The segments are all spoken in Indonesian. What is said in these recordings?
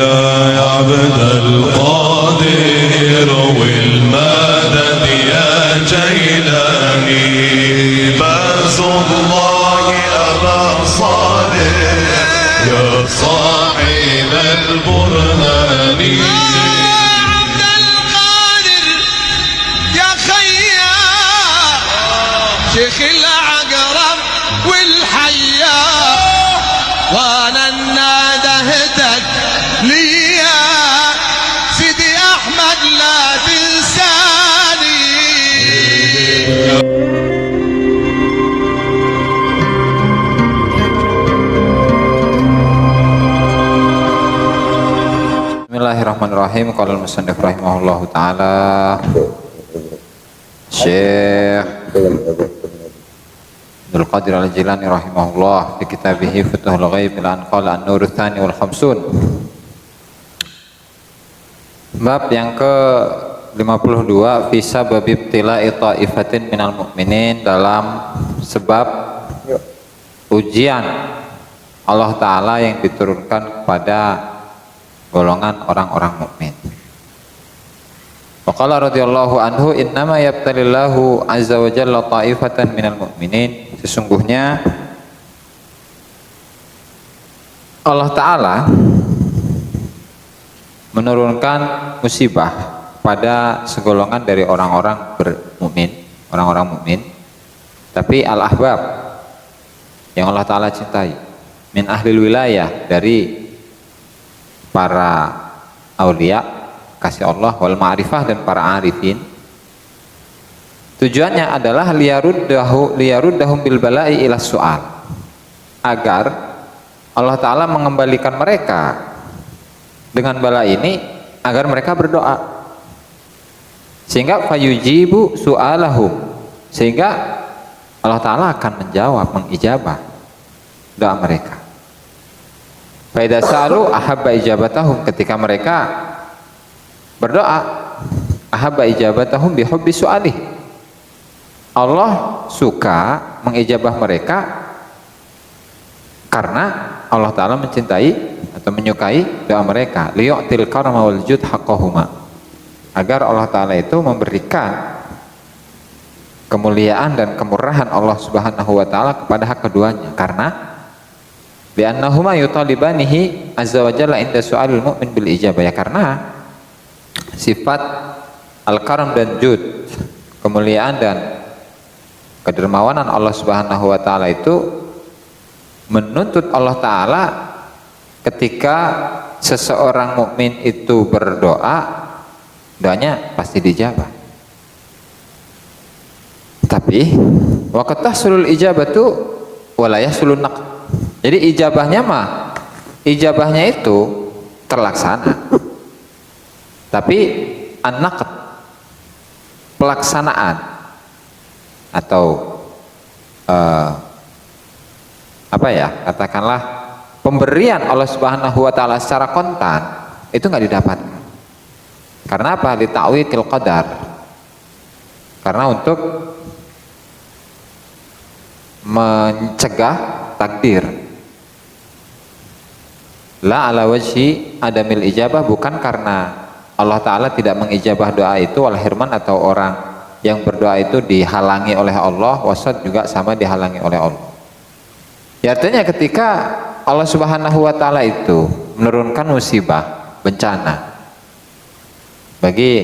جيلا يا عبد القادر والمدد يا جيلاني بأس الله أبا صالح يا صاحب البرهان شيخ العقرب والحيا وانا نادهتك ليا سيدي احمد لا تنساني. Bismillahirrahmanirrahim. Qala al-musannif rahimahullahu taala Syekh Abdul Qadir Al-Jilani rahimahullah fi kitabihi Futuhul Ghaib ila an qala an-nur tsani wal khamsun. Bab yang ke-52 fi sabab ibtila'i ta'ifatin minal mu'minin, dalam sebab ujian Allah taala yang diturunkan kepada golongan orang-orang mukmin. Waqala radhiyallahu anhu innama yabtalillahu azza wa jalla ta'ifatan minal mu'minin, sesungguhnya Allah Ta'ala menurunkan musibah pada segolongan dari orang-orang bermukmin, orang-orang mukmin, tapi al-ahbab yang Allah Ta'ala cintai, min ahlil wilayah, dari para aulia kasih Allah wal ma'rifah dan para arifin. Tujuannya adalah liyaruddahum bil bala'i ila su'al, agar Allah Ta'ala mengembalikan mereka dengan bala ini agar mereka berdoa, sehingga fayujibu su'alahum, sehingga Allah Ta'ala akan menjawab, mengijabah doa mereka. Fa idza sa'alu ahabba ijabatahum, ketika mereka berdoa ahabba ijabatahum bihubbi su'alih, Allah suka mengijabah mereka karena Allah Ta'ala mencintai atau menyukai doa mereka, liyu'til karma wal jud haqqahuma, agar Allah Ta'ala itu memberikan kemuliaan dan kemurahan Allah Subhanahu wa Ta'ala kepada hak keduanya, karena bi'annahuma yutalibanihi azza wa jalla inda su'alil mu'min bil ijabah, ya karena sifat al-karam dan jud, kemuliaan dan kedermawanan Allah Subhanahu wa Ta'ala itu menuntut Allah Ta'ala ketika seseorang mukmin itu berdoa, doanya pasti dijabah. Tapi waqad tahsulul ijabatu wa la yahsulun naqd, jadi ijabahnya itu terlaksana, tapi an-naqd, pelaksanaan atau katakanlah pemberian Allah Subhanahu wa Ta'ala secara kontan itu nggak didapatkan. Karena apa? Li ta'widil qadar, karena untuk mencegah takdir. La ala wajhi adamil ijabah, bukan karena Allah Ta'ala tidak mengijabah doa itu, wal hirman, atau orang yang berdoa itu dihalangi oleh Allah, wasad juga sama dihalangi oleh Allah. Ya, artinya ketika Allah Subhanahu wa Ta'ala itu menurunkan musibah, bencana bagi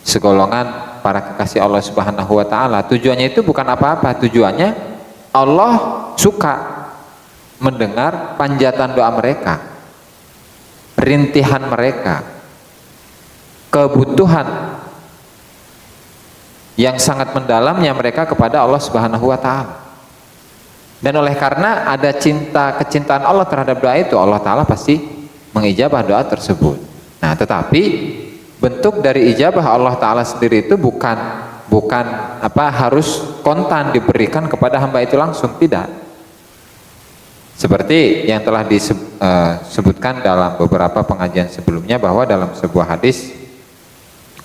segolongan para kekasih Allah Subhanahu wa Ta'ala, tujuannya itu bukan apa-apa, tujuannya Allah suka mendengar panjatan doa mereka, rintihan mereka, kebutuhan yang sangat mendalamnya mereka kepada Allah Subhanahu wa Ta'ala. Dan oleh karena ada kecintaan Allah terhadap doa itu, Allah Ta'ala pasti mengijabah doa tersebut. Nah, tetapi bentuk dari ijabah Allah Ta'ala sendiri itu bukan harus kontan diberikan kepada hamba itu langsung, tidak. Seperti yang telah disebutkan dalam beberapa pengajian sebelumnya, bahwa dalam sebuah hadis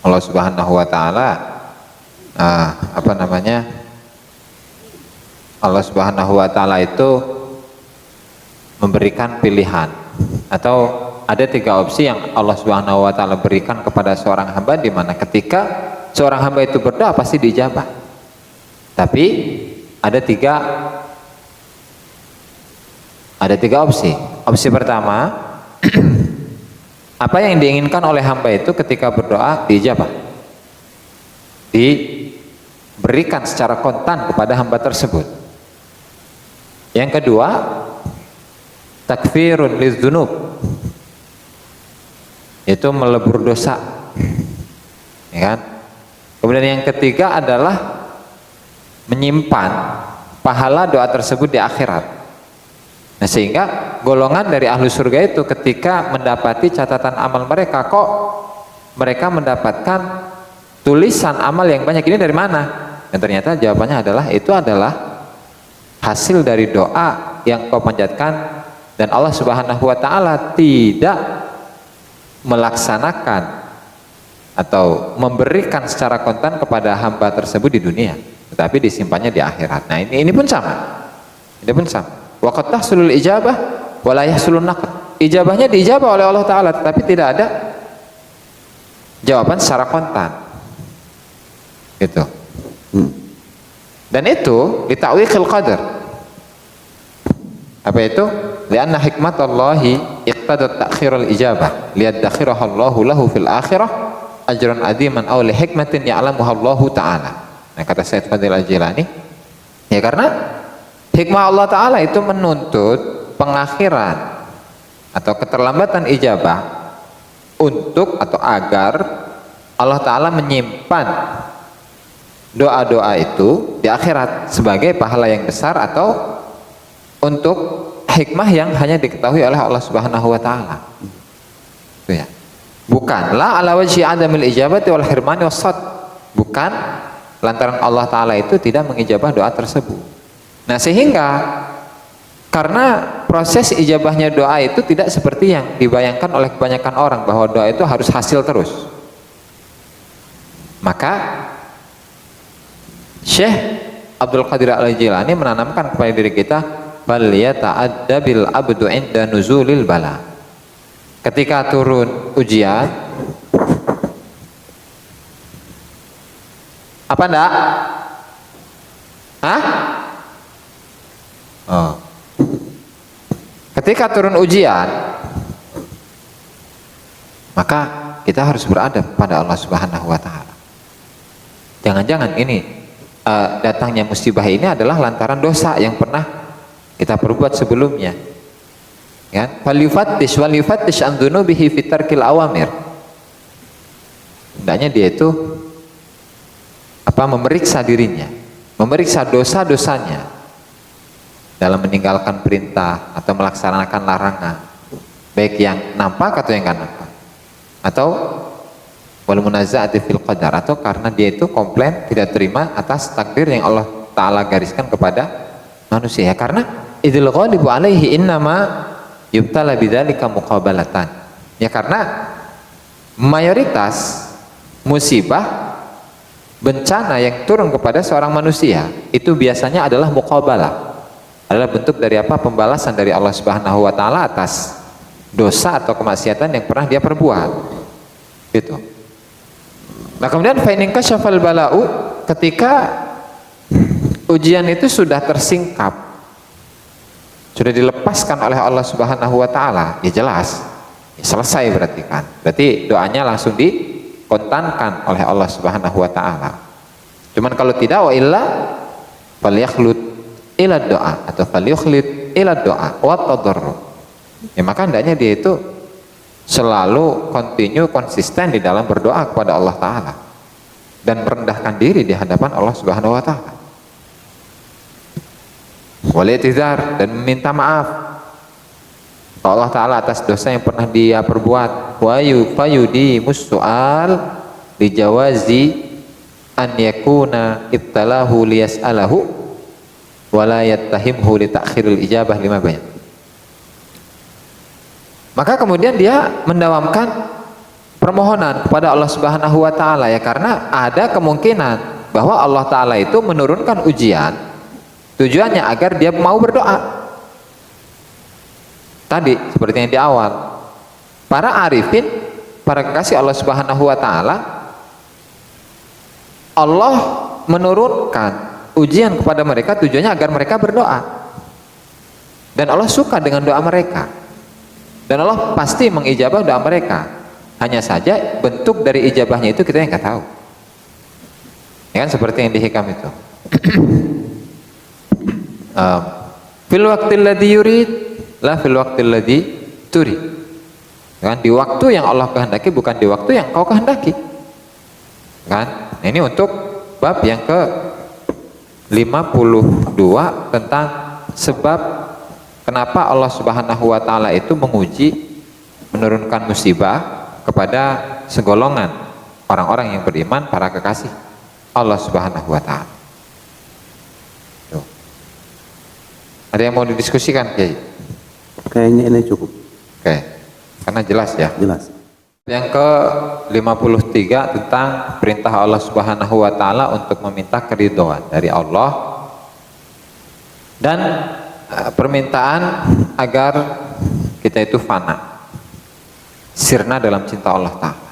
Allah Subhanahu wa Ta'ala Allah Subhanahu wa Ta'ala itu memberikan pilihan atau ada 3 opsi yang Allah Subhanahu wa taala berikan kepada seorang hamba, di mana ketika seorang hamba itu berdoa pasti dijabah. Tapi ada tiga opsi. Opsi pertama, apa yang diinginkan oleh hamba itu ketika berdoa dijabah, diberikan secara kontan kepada hamba tersebut. Yang kedua, takfirun lidzunub, itu melebur dosa, ya kan? Kemudian yang ketiga adalah menyimpan pahala doa tersebut di akhirat. Nah, sehingga golongan dari ahlu surga itu ketika mendapati catatan amal mereka, kok mereka mendapatkan tulisan amal yang banyak ini dari mana? Dan ternyata jawabannya adalah itu adalah hasil dari doa yang kau panjatkan, dan Allah Subhanahu wa taala tidak melaksanakan atau memberikan secara kontan kepada hamba tersebut di dunia, tetapi disimpannya di akhirat. Nah, ini pun sama. Ini pun sama. Wa qad tahsulul ijabah wa la yahsulun naqd. Ijabahnya diijabah oleh Allah taala, tetapi tidak ada jawaban secara kontan. Gitu. Dan itu lita'wiqil qadar. Apa itu? Lianna hikmatallahi iqtadat ta'khirul ijabah liyaddakhiraha Allahu lahu fil akhirah ajran adiman aw li hikmatin ya'lamuha Allahu ta'ala. Nah, kata Sayyid Fadil Al-Jilani, ya karena hikmah Allah ta'ala itu menuntut pengakhiran atau keterlambatan ijabah untuk atau agar Allah ta'ala menyimpan doa-doa itu di akhirat sebagai pahala yang besar, atau untuk hikmah yang hanya diketahui oleh Allah Subhanahu wa taala. Itu ya. Bukanlah ala wajhi adamil ijabati wal hirmani wassad. Bukan lantaran Allah taala itu tidak mengijabah doa tersebut. Nah, sehingga karena proses ijabahnya doa itu tidak seperti yang dibayangkan oleh kebanyakan orang bahwa doa itu harus hasil terus. Maka Syekh Abdul Qadir Al-Jilani menanamkan kepada diri kita, bal yata'addabil abdu inda nuzulil bala. Ketika turun ujian, apa enggak? Hah? Oh. Ketika turun ujian, maka kita harus beradab pada Allah Subhanahu wa taala. Jangan-jangan ini datangnya musibah ini adalah lantaran dosa yang pernah kita perbuat sebelumnya. Ya, falyufattish walyufattish an dzunubihi fi tarkil awamir. Hendaknya dia itu memeriksa dirinya, memeriksa dosa-dosanya dalam meninggalkan perintah atau melaksanakan larangan, baik yang nampak atau yang enggak nampak, atau wal munazaati fil qadar, atau karena dia itu komplain tidak terima atas takdir yang Allah taala gariskan kepada manusia. Karena idil ghalibu alaihi innama yubtala bidzalika muqabalatan. Ya, karena mayoritas musibah bencana yang turun kepada seorang manusia itu biasanya adalah muqabalah, adalah bentuk dari apa? Pembalasan dari Allah Subhanahu wa taala atas dosa atau kemaksiatan yang pernah dia perbuat. Gitu. Nah, kemudian fa in kasyafal bala'u, ketika ujian itu sudah tersingkap, sudah dilepaskan oleh Allah Subhanahu wa taala, ya jelas ya selesai berarti kan. Berarti doanya langsung dikontankan oleh Allah Subhanahu wa taala. Cuman kalau tidak, wa illa falyakhlut ila doa atau falyukhlid ila doa wa tadarru. Ya, maka hendaknya dia itu selalu konsisten di dalam berdoa kepada Allah Ta'ala dan merendahkan diri di hadapan Allah Subhanahu wa Ta'ala, wal-i'tizar, dan meminta maaf kepada Allah Ta'ala atas dosa yang pernah dia perbuat. Wa yufayudi musu'al lijawazi an yakuna ibtalahu liyas'alahu wa la yattahimhu li ta'khiril ijabah lima banyak. Maka kemudian dia mendawamkan permohonan kepada Allah Subhanahu wa taala, ya karena ada kemungkinan bahwa Allah taala itu menurunkan ujian tujuannya agar dia mau berdoa. Tadi seperti yang di awal, para arifin, para kekasih Allah Subhanahu wa taala, Allah menurunkan ujian kepada mereka tujuannya agar mereka berdoa. Dan Allah suka dengan doa mereka. Dan Allah pasti mengijabah doa mereka. Hanya saja bentuk dari ijabahnya itu kita yang nggak tahu. Ya kan, seperti yang di hikam itu. Fil waqtil ladzi yurid la fil waqtil ladzi turid. Kan, di waktu yang Allah kehendaki, bukan di waktu yang kau kehendaki. Kan? Ini untuk bab yang ke 52 tentang sebab kenapa Allah Subhanahu wa taala itu menguji, menurunkan musibah kepada segolongan orang-orang yang beriman, para kekasih Allah Subhanahu wa taala. Ada yang mau didiskusikan, Kiai? Kayaknya ini cukup. Oke. Karena jelas ya. Jelas. Yang ke 53 tentang perintah Allah Subhanahu wa taala untuk meminta keridhaan dari Allah dan permintaan agar kita itu fana, sirna dalam cinta Allah taala.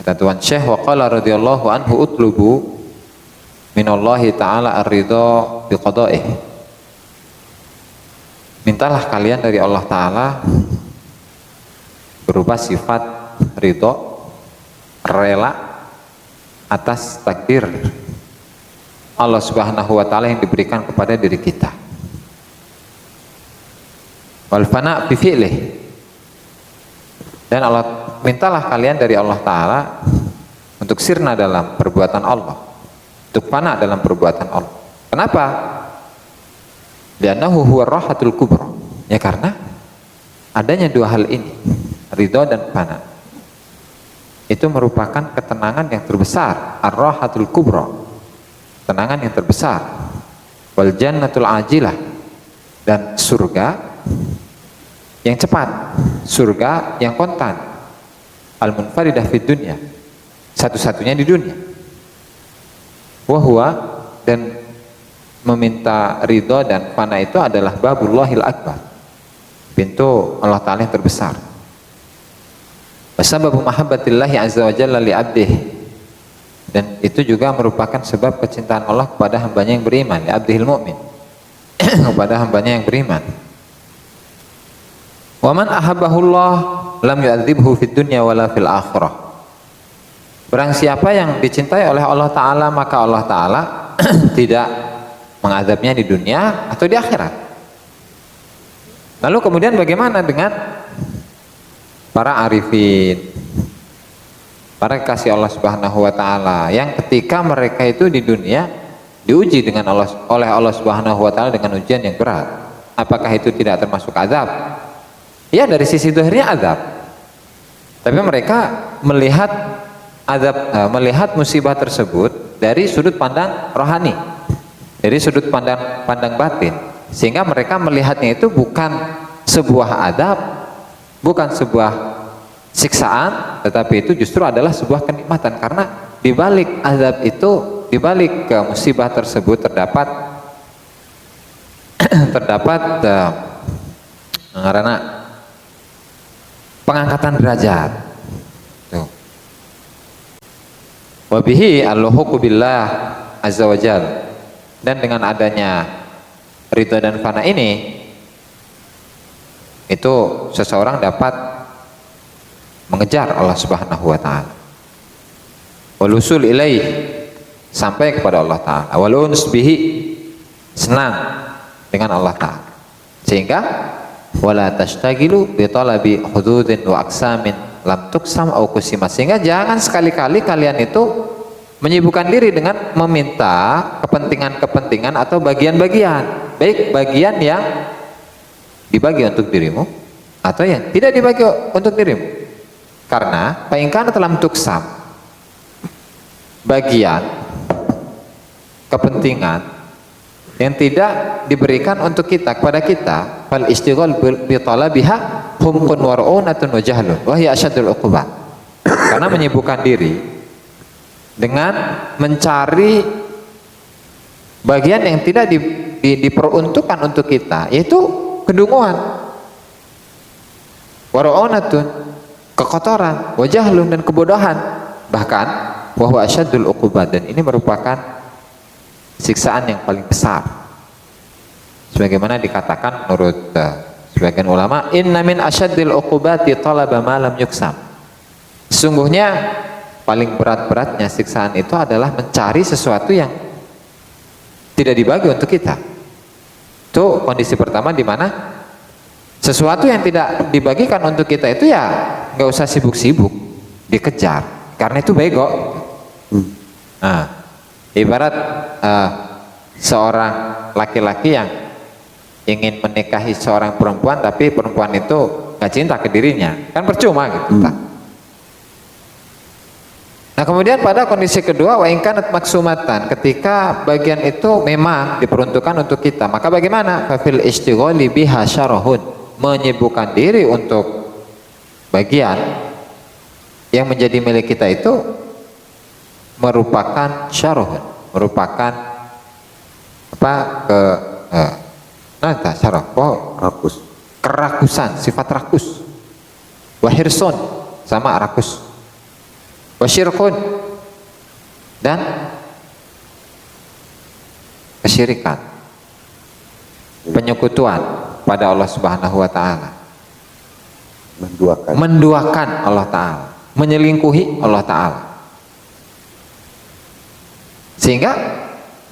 Kata Tuan Syekh, wa qala radhiyallahu anhu utlubu minallahi taala ar-ridha biqada'ih. Mintalah kalian dari Allah taala berupa sifat ridho, rela atas takdir Allah Subhanahu wa taala yang diberikan kepada diri kita. Wal fana fi fi'lih. Dan Allah, mintalah kalian dari Allah taala untuk sirna dalam perbuatan Allah, untuk fana dalam perbuatan Allah. Kenapa? Li'annahu huwa rahatul kubra. Ya karena adanya dua hal ini, ridho dan fana, itu merupakan ketenangan yang terbesar, ar-rahatul kubra, tenangan yang terbesar, wal jannatul ajilah, dan surga yang cepat, surga yang kontan, al-munfaridah fid dunya, satu-satunya di dunia. Wahwa, dan meminta ridho dan fana itu adalah babullahil akbar, pintu Allah Ta'ala yang terbesar. Wasababu mahabbatillahi azza wa jalla li abdih, dan itu juga merupakan sebab kecintaan Allah kepada hambanya yang beriman, li abdihil mu'min, kepada hambanya yang beriman. Wa man ahabbahullah lam yu'adzibhu fid dunya wala fil akhirah. Barang siapa yang dicintai oleh Allah Ta'ala, maka Allah Ta'ala tidak mengazabnya di dunia atau di akhirat. Lalu kemudian bagaimana dengan para arifin, para kekasih Allah Subhanahu wa taala yang ketika mereka itu di dunia diuji dengan oleh Allah Subhanahu wa taala dengan ujian yang berat? Apakah itu tidak termasuk azab? Ya, dari sisi zahirnya azab. Tapi mereka melihat azab, melihat musibah tersebut dari sudut pandang rohani, dari sudut pandang batin, sehingga mereka melihatnya itu bukan sebuah azab, bukan sebuah siksaan, tetapi itu justru adalah sebuah kenikmatan, karena di balik azab itu, di balik musibah tersebut terdapat karena pengangkatan derajat. Wabihi alluhuqu billah azza wa jal, dan dengan adanya ridha dan fana ini, itu seseorang dapat mengejar Allah Subhanahu wa taala, walusul ilaih, sampai kepada Allah taala, waluns bihi, senang dengan Allah taala, sehingga wala tashtagilu bi talabi hududin wa aqsamin lam tuksam au kusimat, sehingga jangan sekali-kali kalian itu menyibukkan diri dengan meminta kepentingan-kepentingan atau bagian-bagian, baik bagian yang dibagi untuk dirimu atau yang tidak dibagi untuk dirimu. Karena paingkan dalam tuksam, bagian kepentingan yang tidak diberikan untuk kita, kepada kita, fal istighal bi talabiha humqun war'unatun wa jahlun wa hiya asyadul uqubat. Karena menyibukkan diri dengan mencari bagian yang tidak diperuntukkan untuk kita, yaitu kedunguan. Waru'unatun, kekotoran, wajahlun, dan kebodohan. Bahkan wa huwa asyaddul uqubat, dan ini merupakan siksaan yang paling besar. Sebagaimana dikatakan menurut sebagian ulama, inna min asyaddil uqubati talaba ma lam yuksam. Sesungguhnya paling berat-beratnya siksaan itu adalah mencari sesuatu yang tidak dibagi untuk kita. Itu kondisi pertama, di mana sesuatu yang tidak dibagikan untuk kita itu ya nggak usah sibuk-sibuk dikejar, karena itu bego. Nah, ibarat seorang laki-laki yang ingin menikahi seorang perempuan, tapi perempuan itu nggak cinta ke dirinya, kan percuma gitu. Nah, kemudian pada kondisi kedua, wa in kanat maksumatan, ketika bagian itu memang diperuntukkan untuk kita, maka bagaimana? Fafil istighali biha syarahun, menyibukkan diri untuk bagian yang menjadi milik kita itu merupakan syarahun, merupakan apa? Syarah, Rakus. kerakusan, sifat rakus. Wahirsun, sama rakus. Wasyirkun, dan kesyirikan, penyekutuan pada Allah Subhanahu wa taala. Menduakan Allah taala, menyelingkuhi Allah taala. Sehingga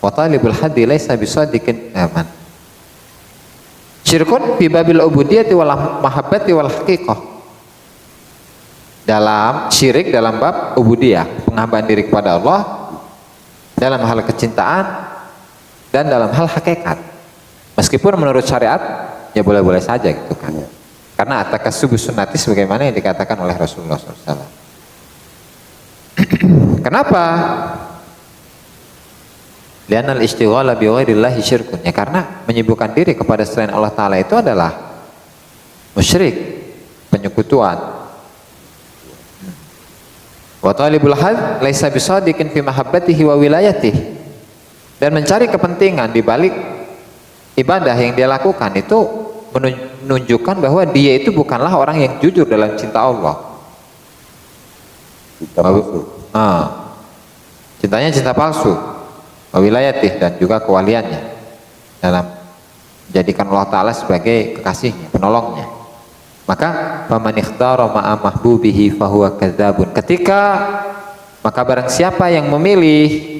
wa talibul haddi laisa bisadiqin aman. Syirkun fi babil ubudiyyati wal mahabbati wal haqiqah. Dalam syirik, dalam bab ubudiyah, penghambaan diri kepada Allah, dalam hal kecintaan dan dalam hal hakikat. Meskipun menurut syariat ya boleh-boleh saja gitu kan. Karena at-takassubu sunnati, sebagaimana yang dikatakan oleh Rasulullah SAW. Kenapa? Li'annal istighala bi ghairillahi syirkun. Ya karena menyibukkan diri kepada selain Allah Ta'ala itu adalah musyrik, penyekutuan. Wa talibul had laisa bisadiqin fi mahabbatihi wa wilayatihi, dan mencari kepentingan di balik ibadah yang dia lakukan itu menunjukkan bahwa dia itu bukanlah orang yang jujur dalam cinta Allah. Cintanya cinta palsu, wa wilayatih, dan juga kewaliannya, dalam menjadikan Allah Ta'ala sebagai kekasihnya, penolongnya. Maka faman ikhtara ma'a mahbubihi fahuwa kadzabun. Maka barang siapa yang memilih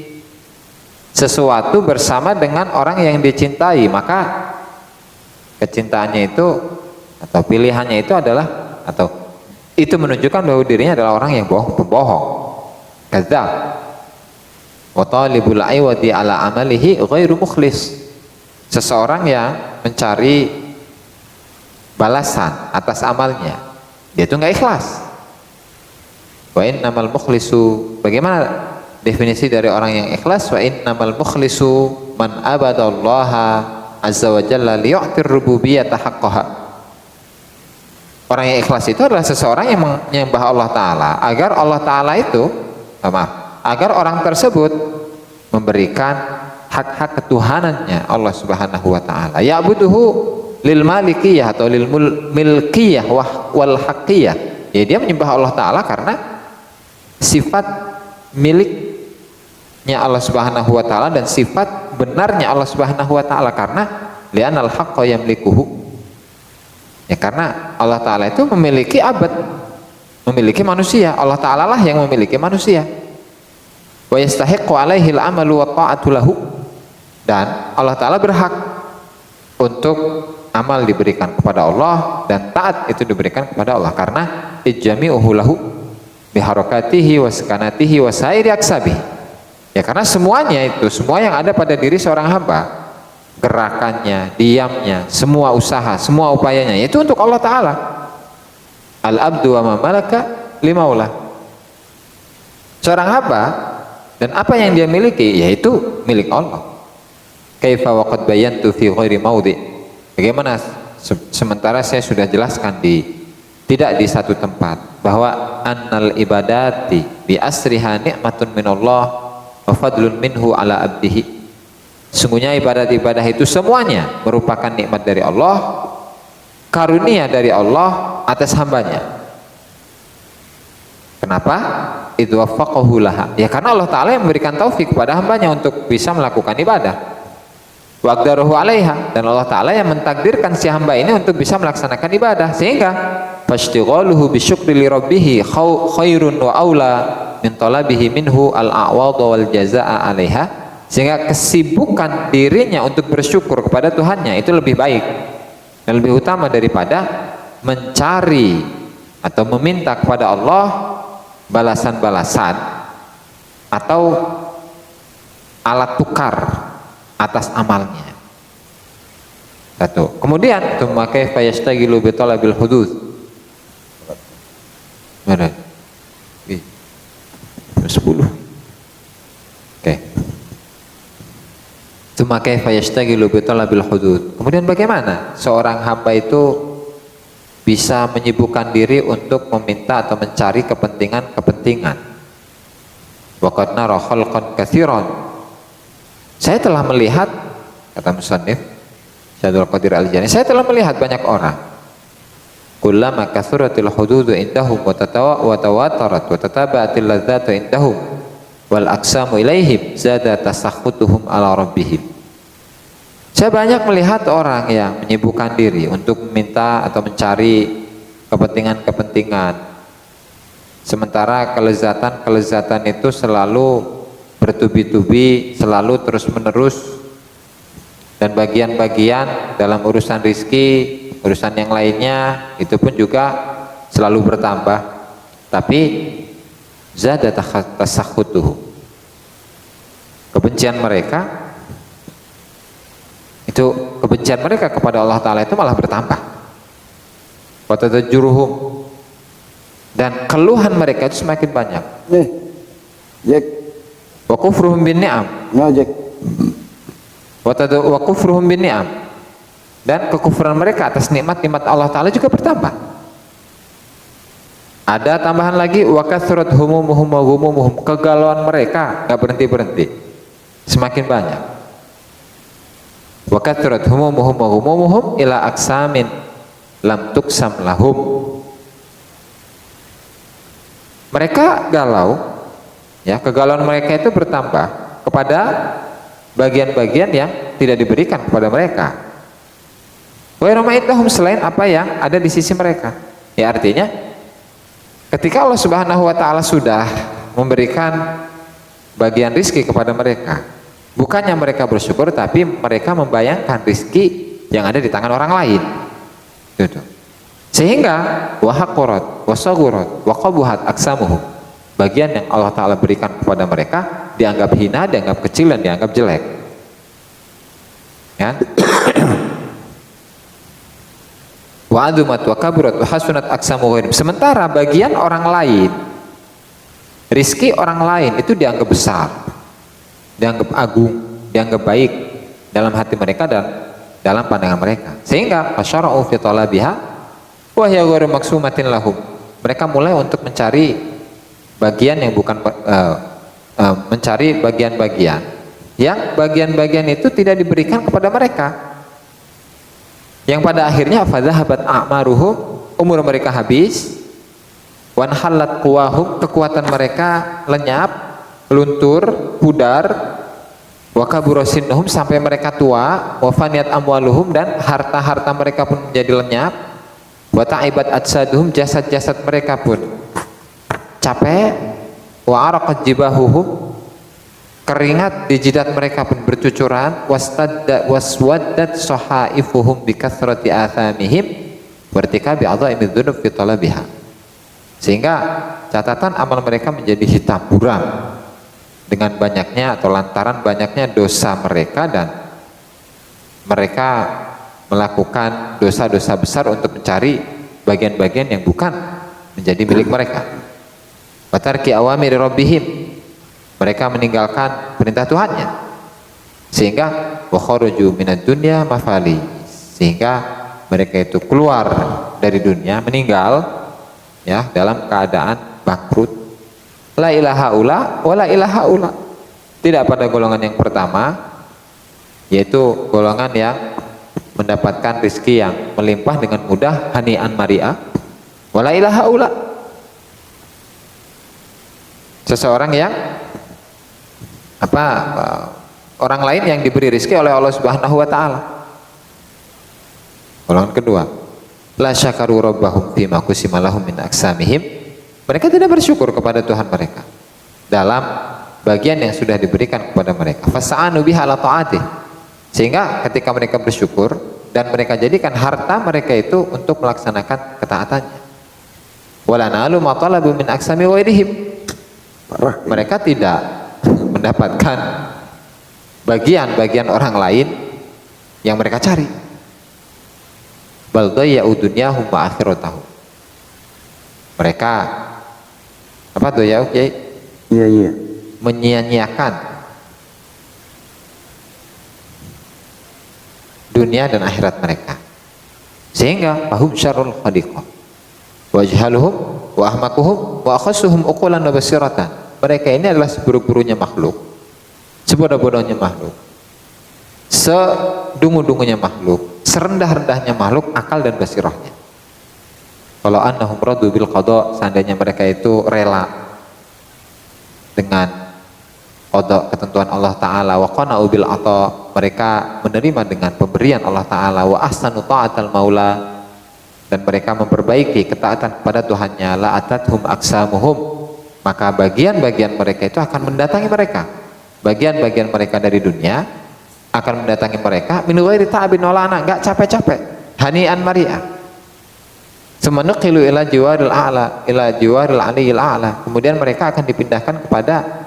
sesuatu bersama dengan orang yang dicintai, maka kecintaannya itu atau pilihannya itu adalah, atau itu menunjukkan bahwa dirinya adalah orang yang pembohong, kadzab. Wa talibul aiwadi ala amalihi ghairu mukhlis. Seseorang yang mencari balasan atas amalnya, dia itu nggak ikhlas. Wa innamal mukhlisu, bagaimana definisi dari orang yang ikhlas? Wa innamal mukhlisu man abadallaha azza wa jalla liyu'tir rububiyyata haqqaha. Orang yang ikhlas itu adalah seseorang yang menyembah Allah Ta'ala agar Allah Ta'ala itu, agar orang tersebut memberikan hak-hak ketuhanannya Allah Subhanahu wa Ta'ala. Ya'buduhu lil malikiyah atau lil milkiyah wal haqqiyah. Ya, dia menyembah Allah Ta'ala karena sifat miliknya Allah Subhanahu wa Ta'ala dan sifat benarnya Allah Subhanahu wa Ta'ala, karena li'anal haqqa yamlikuhu. Ya, karena Allah Ta'ala itu memiliki abad, memiliki manusia. Allah Ta'ala lah yang memiliki manusia. Wa yastahiqqu alaihi al-amalu wa ta'atu lahu, dan Allah Ta'ala berhak untuk amal diberikan kepada Allah dan taat itu diberikan kepada Allah, karena ijjami'uhu lahu biharakatihi wa sakanatihi wa sairi aksabi. Ya, karena semuanya itu, semua yang ada pada diri seorang hamba, gerakannya, diamnya, semua usaha, semua upayanya, itu untuk Allah Ta'ala. Al-abdu wa ma malaka limaula. Seorang hamba dan apa yang dia miliki, yaitu milik Allah. Kaifa wa qad bayantu fi ghairi maudhi. Bagaimana sementara saya sudah jelaskan tidak di satu tempat, bahwa annal ibadati bi asriha nikmatun minallah wa fadlun minhu ala abdihi. Sungguhnya ibadat-ibadah itu semuanya merupakan nikmat dari Allah karunia dari Allah atas hambanya. Kenapa? Idh waffaqahu laha. Ya karena Allah Ta'ala yang memberikan taufik kepada hambanya untuk bisa melakukan ibadah. Wa aqdarahu 'alaiha, dan Allah Ta'ala yang mentakdirkan si hamba ini untuk bisa melaksanakan ibadah, sehingga fashtighaluhu bisyukri li rabbih khairun wa aula min talabihi minhu al-a'wad wal jazaa'a 'alaiha, sehingga kesibukan dirinya untuk bersyukur kepada Tuhannya itu lebih baik dan lebih utama daripada mencari atau meminta kepada Allah balasan-balasan atau alat tukar atas amalnya. Satu. Kemudian tsumma kaifa yastagilu bi talabil hudud. Mana? 10. Oke. Tsumma kaifa yastagilu bi talabil hudud. Kemudian bagaimana seorang hamba itu bisa menyibukkan diri untuk meminta atau mencari kepentingan-kepentingan. Wa qad nara khalqan katsiran. Saya telah melihat, kata musannif Syaikhul Qadir Al-Jani, saya telah melihat banyak orang. Kullama kathuratil hududu indahum wa tawatarat wa tataba'atil ladzatu indahum wal aqsamu ilaihim zada tasakhutuhum ala rabbihim. Saya banyak melihat orang yang menyibukkan diri untuk meminta atau mencari kepentingan-kepentingan, sementara kelezatan-kelezatan itu selalu bertubi-tubi, selalu terus-menerus, dan bagian-bagian dalam urusan rizki, urusan yang lainnya itu pun juga selalu bertambah. Tapi zada tasakhutuhum, kebencian mereka itu, kebencian mereka kepada Allah Ta'ala itu malah bertambah. Wa tadajjuruhum, dan keluhan mereka itu semakin banyak. Jack. Wa kufruhum bin ni'am. No, Jack. Wa kufruhum bin ni'am, dan kekufuran mereka atas nikmat-nikmat Allah Ta'ala juga bertambah. Ada tambahan lagi, wa kathrat humumuhum wa humumuhum, kegalauan mereka nggak berhenti-berhenti, semakin banyak. Wa kathrat humumuhum wa humumuhum ila aksamin lam tuksam lahum. Mereka galau, ya, kegalauan mereka itu bertambah kepada bagian-bagian yang tidak diberikan kepada mereka. Wa rama'idahum, selain apa yang ada di sisi mereka. Ya, artinya ketika Allah Subhanahu wa Ta'ala sudah memberikan bagian rizki kepada mereka, bukannya mereka bersyukur, tapi mereka membayangkan rizki yang ada di tangan orang lain. Gitu. Sehingga wahaqurat wasagurat waqabuhat aksamuhum, bagian yang Allah Ta'ala berikan kepada mereka dianggap hina, dianggap kecil, dan dianggap jelek. Ya. Wa adumat wa kaburat wa hasunat aksamuhum, sementara bagian orang lain, rizki orang lain itu dianggap besar, dianggap agung, dianggap baik dalam hati mereka dan dalam pandangan mereka, sehingga fasyara'u fi talabiha wa hiya ghairu maksumatin lahum. Mereka mulai untuk mencari bagian yang bukan mencari bagian-bagian yang bagian-bagian itu tidak diberikan kepada mereka, yang pada akhirnya fadhahabat a'maruhum, umur mereka habis, wanhalat quwahum, kekuatan mereka lenyap, luntur, pudar, wa kabura sinnuhum, sampai mereka tua, wa faniyat amwaluhum, dan harta-harta mereka pun menjadi lenyap, wa ta'ibat ajsaduhum, jasad-jasad mereka pun capek, wa araqat jibahuhum, keringat di jidat mereka pun bercucuran, waswaddat sahaifuhum bi kathrati athamihim wartikabi adhaimi dzunub fi talabiha, sehingga catatan amal mereka menjadi hitam buram dengan banyaknya atau lantaran banyaknya dosa mereka, dan mereka melakukan dosa-dosa besar untuk mencari bagian-bagian yang bukan menjadi milik mereka. Wa tarki awamiri rabbihim, mereka meninggalkan perintah Tuhannya, sehingga wa kharuju minad dunya mafali, sehingga mereka itu keluar dari dunia, meninggal, ya, dalam keadaan bangkrut. La ilaha ula wa la ilaha ula, tidak pada golongan yang pertama, yaitu golongan yang mendapatkan rizki yang melimpah dengan mudah, hani'an mari'a, wala ilaha ula. Seseorang yang orang lain yang diberi rizki oleh Allah Subhanahu wa taala. Golongan kedua, la syakaru rabbahum fima qusima lahum min aksamihim. Mereka tidak bersyukur kepada Tuhan mereka dalam bagian yang sudah diberikan kepada mereka. Fasa'anu biha ala ta'atih. Sehingga ketika mereka bersyukur dan mereka jadikan harta mereka itu untuk melaksanakan ketaatannya. Wala nalu ma talabu min aksami ghairihim. Mereka tidak mendapatkan bagian-bagian orang lain yang mereka cari. Bal dayya'u dunyahum wa akhiratahum. Mereka apa doya'u, Kiai? Iya. Menyia-nyiakan dunia dan akhirat mereka, sehingga fahum syarrul khaliqah wa ajhaluhum wa ahmaquhum wa akhassuhum uqulan wa basiratan. Mereka ini adalah seburuk-buruknya makhluk, sebodoh-bodohnya makhluk, sedungu-dungunya makhluk, serendah-rendahnya makhluk akal dan basirahnya. Kalau annahum radu bil qada, seandainya mereka itu rela dengan qada, ketentuan Allah Ta'ala, wa qana'u bil ata, mereka menerima dengan pemberian Allah Ta'ala, wa ahsanu ta'atal maula, dan mereka memperbaiki ketaatan kepada Tuhannya, la atathum aksamuhum, maka bagian-bagian mereka itu akan mendatangi mereka, bagian-bagian mereka dari dunia akan mendatangi mereka min ghairi ta'abin wala ana, enggak capek-capek, hani'an mari'a. Semanuqilu ila jiwaril a'la, ila jiwaril aliyil a'la, kemudian mereka akan dipindahkan kepada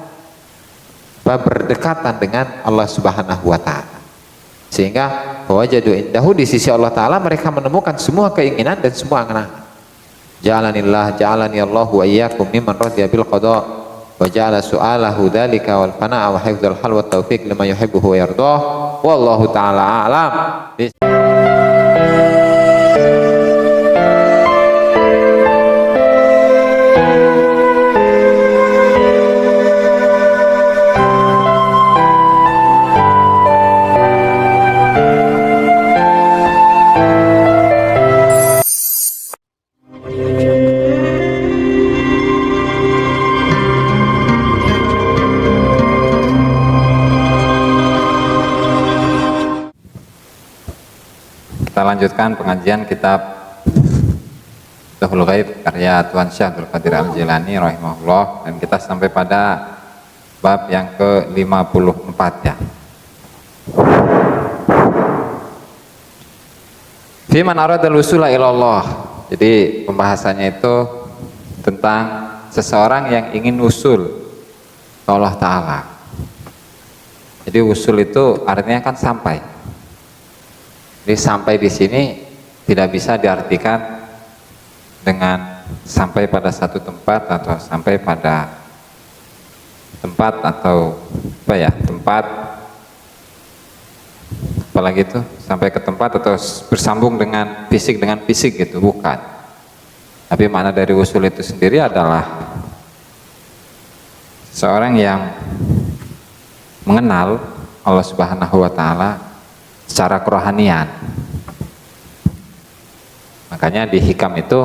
berdekatan dengan Allah Subhanahu wa taala, sehingga wajadu indahu, di sisi Allah Ta'ala mereka menemukan semua keinginan dan semua angan-angan. Ja'alani Allah wa iyyakum mimman radiya bil qada wa ja'ala su'alahu dzalika wal qana'a wa hifdzal hal wa taufiq lima yuhibbu wa yardah, wallahu ta'ala a'lam. Kita lanjutkan pengajian kitab Futuhul Ghaib karya Tuan Syekh Abdul Qadir Al-Jilani rahimahullah, dan kita sampai pada bab yang ke-54 ya. Fi man aradal wusula ilallah. Jadi pembahasannya itu tentang seseorang yang ingin usul ke Allah Ta'ala. Jadi usul itu artinya kan sampai. Jadi sampai di sini tidak bisa diartikan dengan sampai pada satu tempat atau sampai pada tempat atau tempat apalagi itu sampai ke tempat atau bersambung dengan fisik gitu, bukan. Tapi makna dari usul itu sendiri adalah seorang yang mengenal Allah Subhanahu wa taala secara kerohanian. Makanya di Hikam itu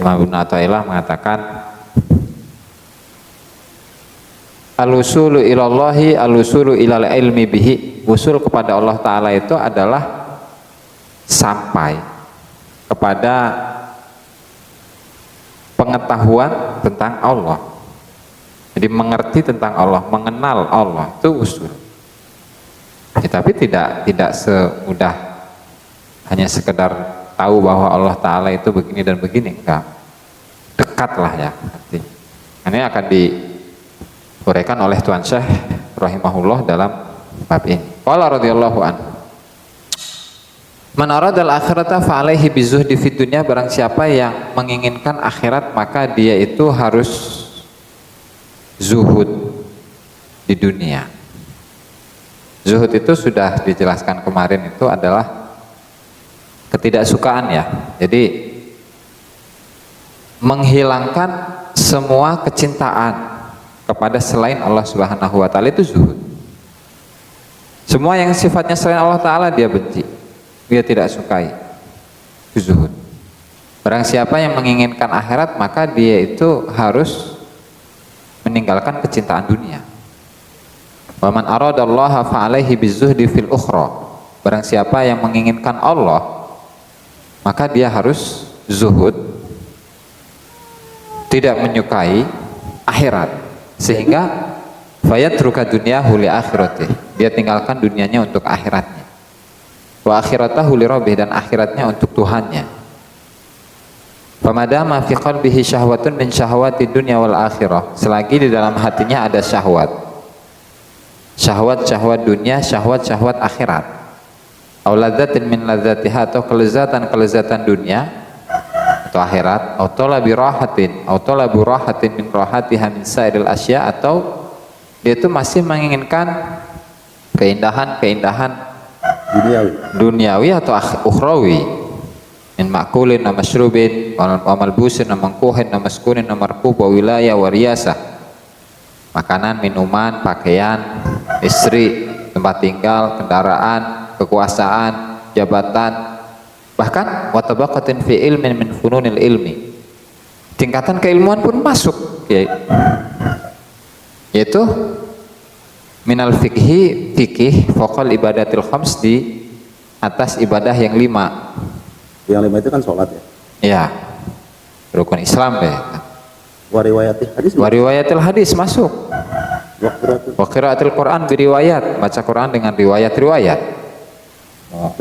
Imam Ibnu Athaillah mengatakan al-usulu ilallahi al-usulu ilal ilmi bihi. Usul kepada Allah Ta'ala itu adalah sampai kepada pengetahuan tentang Allah. Jadi mengerti tentang Allah, mengenal Allah, itu usul. Ya, tapi tidak semudah hanya sekedar tahu bahwa Allah Ta'ala itu begini dan begini, enggak. Dekatlah ya artinya. Ini akan diuraikan oleh Tuan Syekh rahimahullah dalam bab ini. Qala radhiyallahu anhu, man aradal akhirata fa alaihi bizuhdi fid dunya, barang siapa yang menginginkan akhirat maka dia itu harus zuhud di dunia. Zuhud itu sudah dijelaskan kemarin, itu adalah ketidaksukaan ya. Jadi menghilangkan semua kecintaan kepada selain Allah Subhanahu wa taala itu zuhud. Semua yang sifatnya selain Allah Ta'ala dia benci. dia tidak sukai. Itu zuhud. Barang siapa yang menginginkan akhirat, maka dia itu harus meninggalkan kecintaan dunia. Wa man aradallaha fa'alaihi bizuhdi fil ukhra. Barang siapa yang menginginkan Allah, maka dia harus zuhud, tidak menyukai akhirat, sehingga fayatruka dunyahu li akhiratih. Dia tinggalkan dunianya untuk akhiratnya. Wa akhiratahu li rabbih, dan akhiratnya untuk Tuhannya. Famadama fi qalbihi syahwatun min syahwati dunya wal akhirah. Selagi di dalam hatinya ada syahwat. Syahwat-syahwat dunia, syahwat-syahwat akhirat. Aw ladzatin min ladzatiha, atau kelezatan-kelezatan dunia atau akhirat, atau talabi rahatin, atau talabu rahatin min rahatiha min sairil asya, atau dia itu masih menginginkan keindahan-keindahan duniawi atau ukhrawi. Min makulin wa masyrubin wa malbusin wa mankuhin wa maskunin wa markub wa wilayah wa riyasah. Makanan, minuman, pakaian, istri, tempat tinggal, kendaraan, kekuasaan, jabatan, bahkan wa tabaqatin fi ilmin min fununil ilmi. Tingkatan keilmuan pun masuk, yaitu minal fikih faqal ibadatil khams, di atas ibadah yang 5. Yang 5 itu kan sholat ya. Ya, rukun Islam deh. Wariwayatil hadis masuk. Wa qiraatul Quran biriwayat, baca Quran dengan riwayat-riwayat.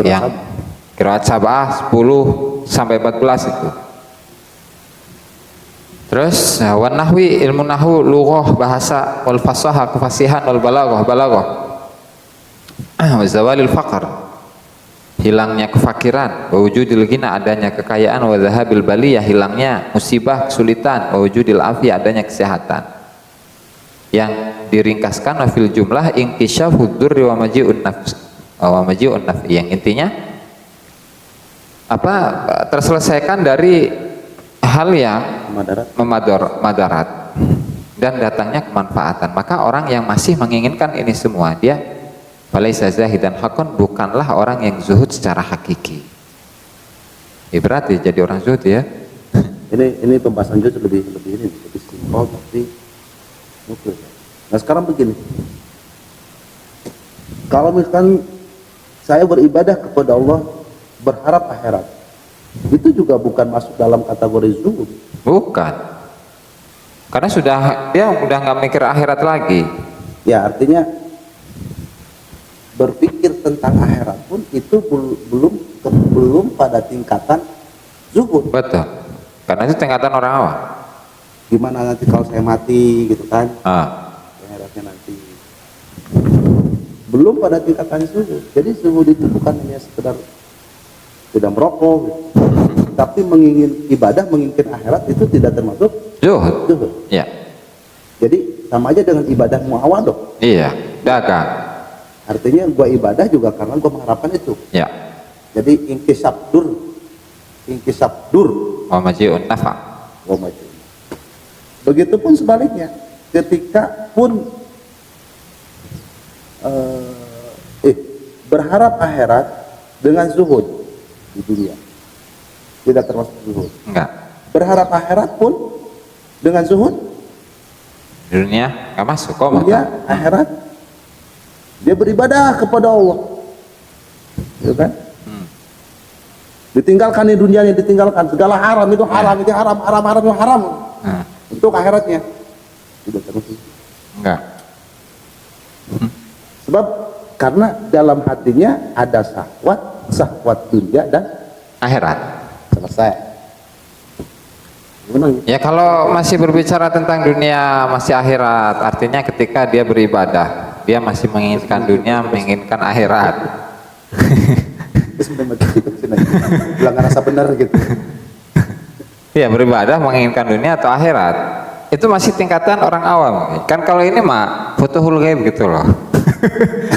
Yang qiraat sab'ah 10 sampai 14 itu. Terus wan nahwi, ilmu nahwu, lughah, bahasa, wal fasahah, kefasihan, wal balaghah. Wa zawalil faqr, hilangnya kefakiran, wa wujudil ghina, adanya kekayaan, wa dhahabil baliyah, hilangnya musibah, kesulitan, wa wujudil afiyah, adanya kesehatan. Yang diringkaskan fil jumlah inkisyafu dzurri wa maji'un nafs wa maji'un nafi, yang intinya apa, terselesaikan dari hal yang madarat dan datangnya kemanfaatan. Maka orang yang masih menginginkan ini semua, dia falaisa zahidan haqqan, bukanlah orang yang zuhud secara hakiki. Berat ya jadi orang zuhud ya. Ini pembahasan zuhud lebih simpel tapi mungkin. Nah sekarang begini, kalau misalkan saya beribadah kepada Allah berharap akhirat, itu juga bukan masuk dalam kategori zuhud. Bukan, karena dia udah nggak mikir akhirat lagi. Ya artinya berpikir tentang akhirat pun itu belum pada tingkatan zuhud. Betul, karena itu tingkatan orang awam. Gimana nanti kalau saya mati gitu kan? Akhiratnya nanti belum pada tingkatan zuhud. Jadi zuhud itu bukan hanya sekedar tidak merokok gitu. Tapi menginginkan akhirat itu tidak termasuk zuhud. Ya. Jadi sama aja dengan ibadah muawadhah. Iya, dagang. Artinya gua ibadah juga karena gua mengharapkan itu. Ya. Jadi inkisab dur Wa maji'un nafa. Begitupun sebaliknya, ketika pun berharap akhirat dengan zuhud di dunia, tidak termasuk zuhud. Enggak. Berharap akhirat pun dengan zuhud Di dunia enggak masuk kok. dunia, akhirat dia beribadah kepada Allah, gitu kan? Ditinggalkan di dunianya, ditinggalkan segala haram itu haram, itu haram itu haram. Untuk akhiratnya tidak termasuk. Enggak. Sebab karena dalam hatinya ada syahwat dunia dan Akhirat. selesai. Gimana? Ya kalau masih berbicara tentang dunia, masih akhirat, artinya ketika dia beribadah, dia masih menginginkan dunia, menginginkan akhirat. Terus bilang rasa benar gitu. Iya, beribadah menginginkan dunia atau akhirat, itu masih tingkatan orang awam. Kan kalau ini mah futuhul ghaib gitu loh.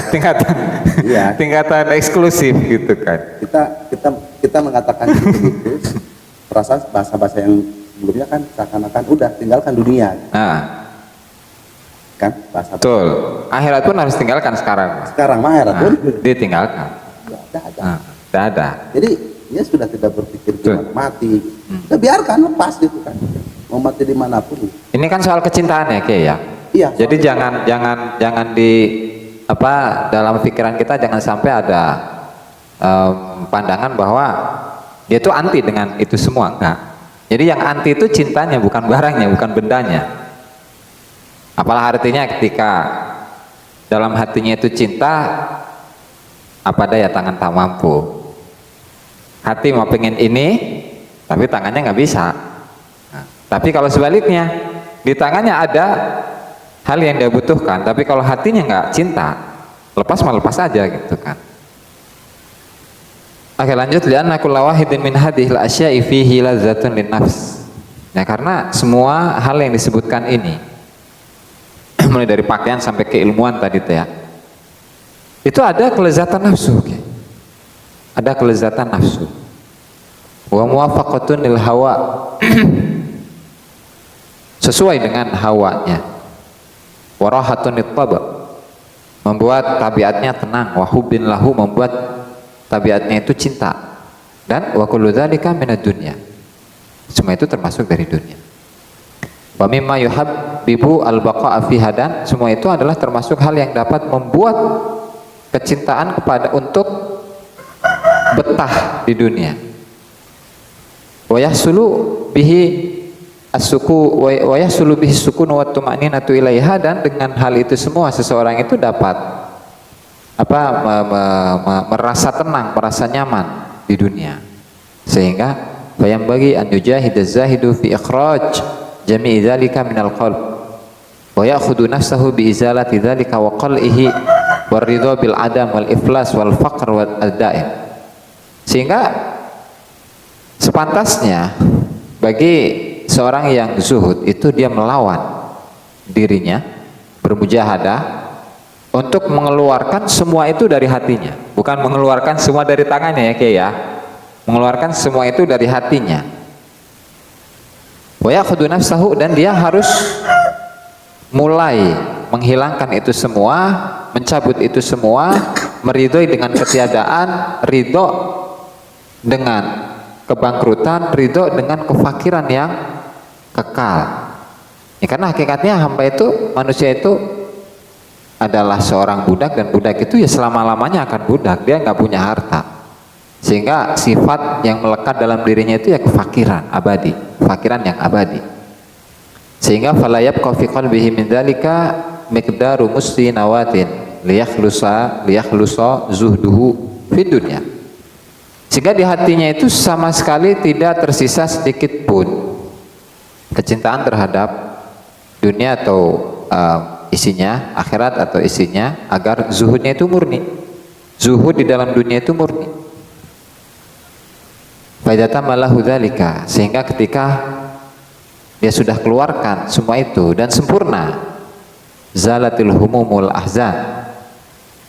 tingkatan Iya. tingkatan eksklusif gitu kan. Kita mengatakan gitu, perasaan bahasa-bahasa yang sebelumnya kan seakan-akan udah tinggalkan dunia, Nah, kan bahasa. betul. Akhirat pun harus tinggalkan sekarang. Sekarang mah akhirat pun Dia tinggalkan. ada. Nah, Tidak ada. Jadi dia sudah tidak berpikir Betul. gimana mati. Kita biarkan lepas gitu kan. Mau mati dimanapun. Ini kan soal kecintaan ya, Kiai ya. Iya. Jadi jangan di apa dalam pikiran kita jangan sampai ada pandangan bahwa dia itu anti dengan itu semua, enggak. Jadi yang anti itu cintanya, bukan barangnya, bukan bendanya. Apalah artinya ketika dalam hatinya itu cinta, apa daya tangan tak mampu. Hati mau pengen ini, tapi tangannya nggak bisa. Nah, tapi kalau sebaliknya, di tangannya ada hal yang dia butuhkan, tapi kalau hatinya nggak cinta, lepas mah lepas aja gitu kan. Oke, lanjut, li'anna kulla wahidin min hadhil asya'i fihi ladzatun linnafs. Ya, karena semua hal yang disebutkan ini mulai dari pakaian sampai keilmuan tadi tuh ya, itu ada kelezatan nafsu, okay? Ada kelezatan nafsu. Wa muwafaqatun lil hawa, sesuai dengan hawanya. Wa rahatun lit-tab', membuat tabiatnya tenang. Wa hubbin lahu, membuat tabiatnya itu cinta. Dan wa kullu dzalika minad dunya, semua itu termasuk dari dunia. Wa mimma yuhabbibu al-baqa'a fiha, dan semua itu adalah termasuk hal yang dapat membuat kecintaan kepada untuk betah di dunia. Wa yahsulu bihi as-suku wa yahsulu bihi sukun wa tuma'ninatu ilaiha, dan dengan hal itu semua seseorang itu dapat merasa tenang, merasa nyaman di dunia. Sehingga bayang bagi an yujahid az-zahidu fi ikhraj jami'i dzalika minal qalb wa ya'khudhu nafsahu bi izalati dzalika wa qal'ihi war ridha bil adam wal iflas wal faqr wal daim. Sehingga sepantasnya bagi seorang yang zuhud itu dia melawan dirinya, bermujahadah untuk mengeluarkan semua itu dari hatinya, bukan mengeluarkan semua dari tangannya ya Kiai ya, mengeluarkan semua itu dari hatinya. Wa yakhudhu nafsahu, dan dia harus mulai menghilangkan itu semua, mencabut itu semua, meridhoi dengan ketiadaan, ridho dengan kebangkrutan, ridho dengan kefakiran yang kekal. Ya, karena hakikatnya hamba itu, manusia itu adalah seorang budak, dan budak itu ya selama-lamanya akan budak, dia nggak punya harta. Sehingga sifat yang melekat dalam dirinya itu ya kefakiran abadi, kefakiran yang abadi. Sehingga fala yabqa fi qalbihi min dzalika miqdaru mustinawatin liyakhlusa zuhduhu fid dunya. Sehingga di hatinya itu sama sekali tidak tersisa sedikit pun kecintaan terhadap dunia atau isinya, akhirat atau isinya, agar zuhudnya itu murni. Zuhud di dalam dunia itu murni. Faidatamalahu dzalika, sehingga ketika dia sudah keluarkan semua itu dan sempurna, zalatil humumul ahzan,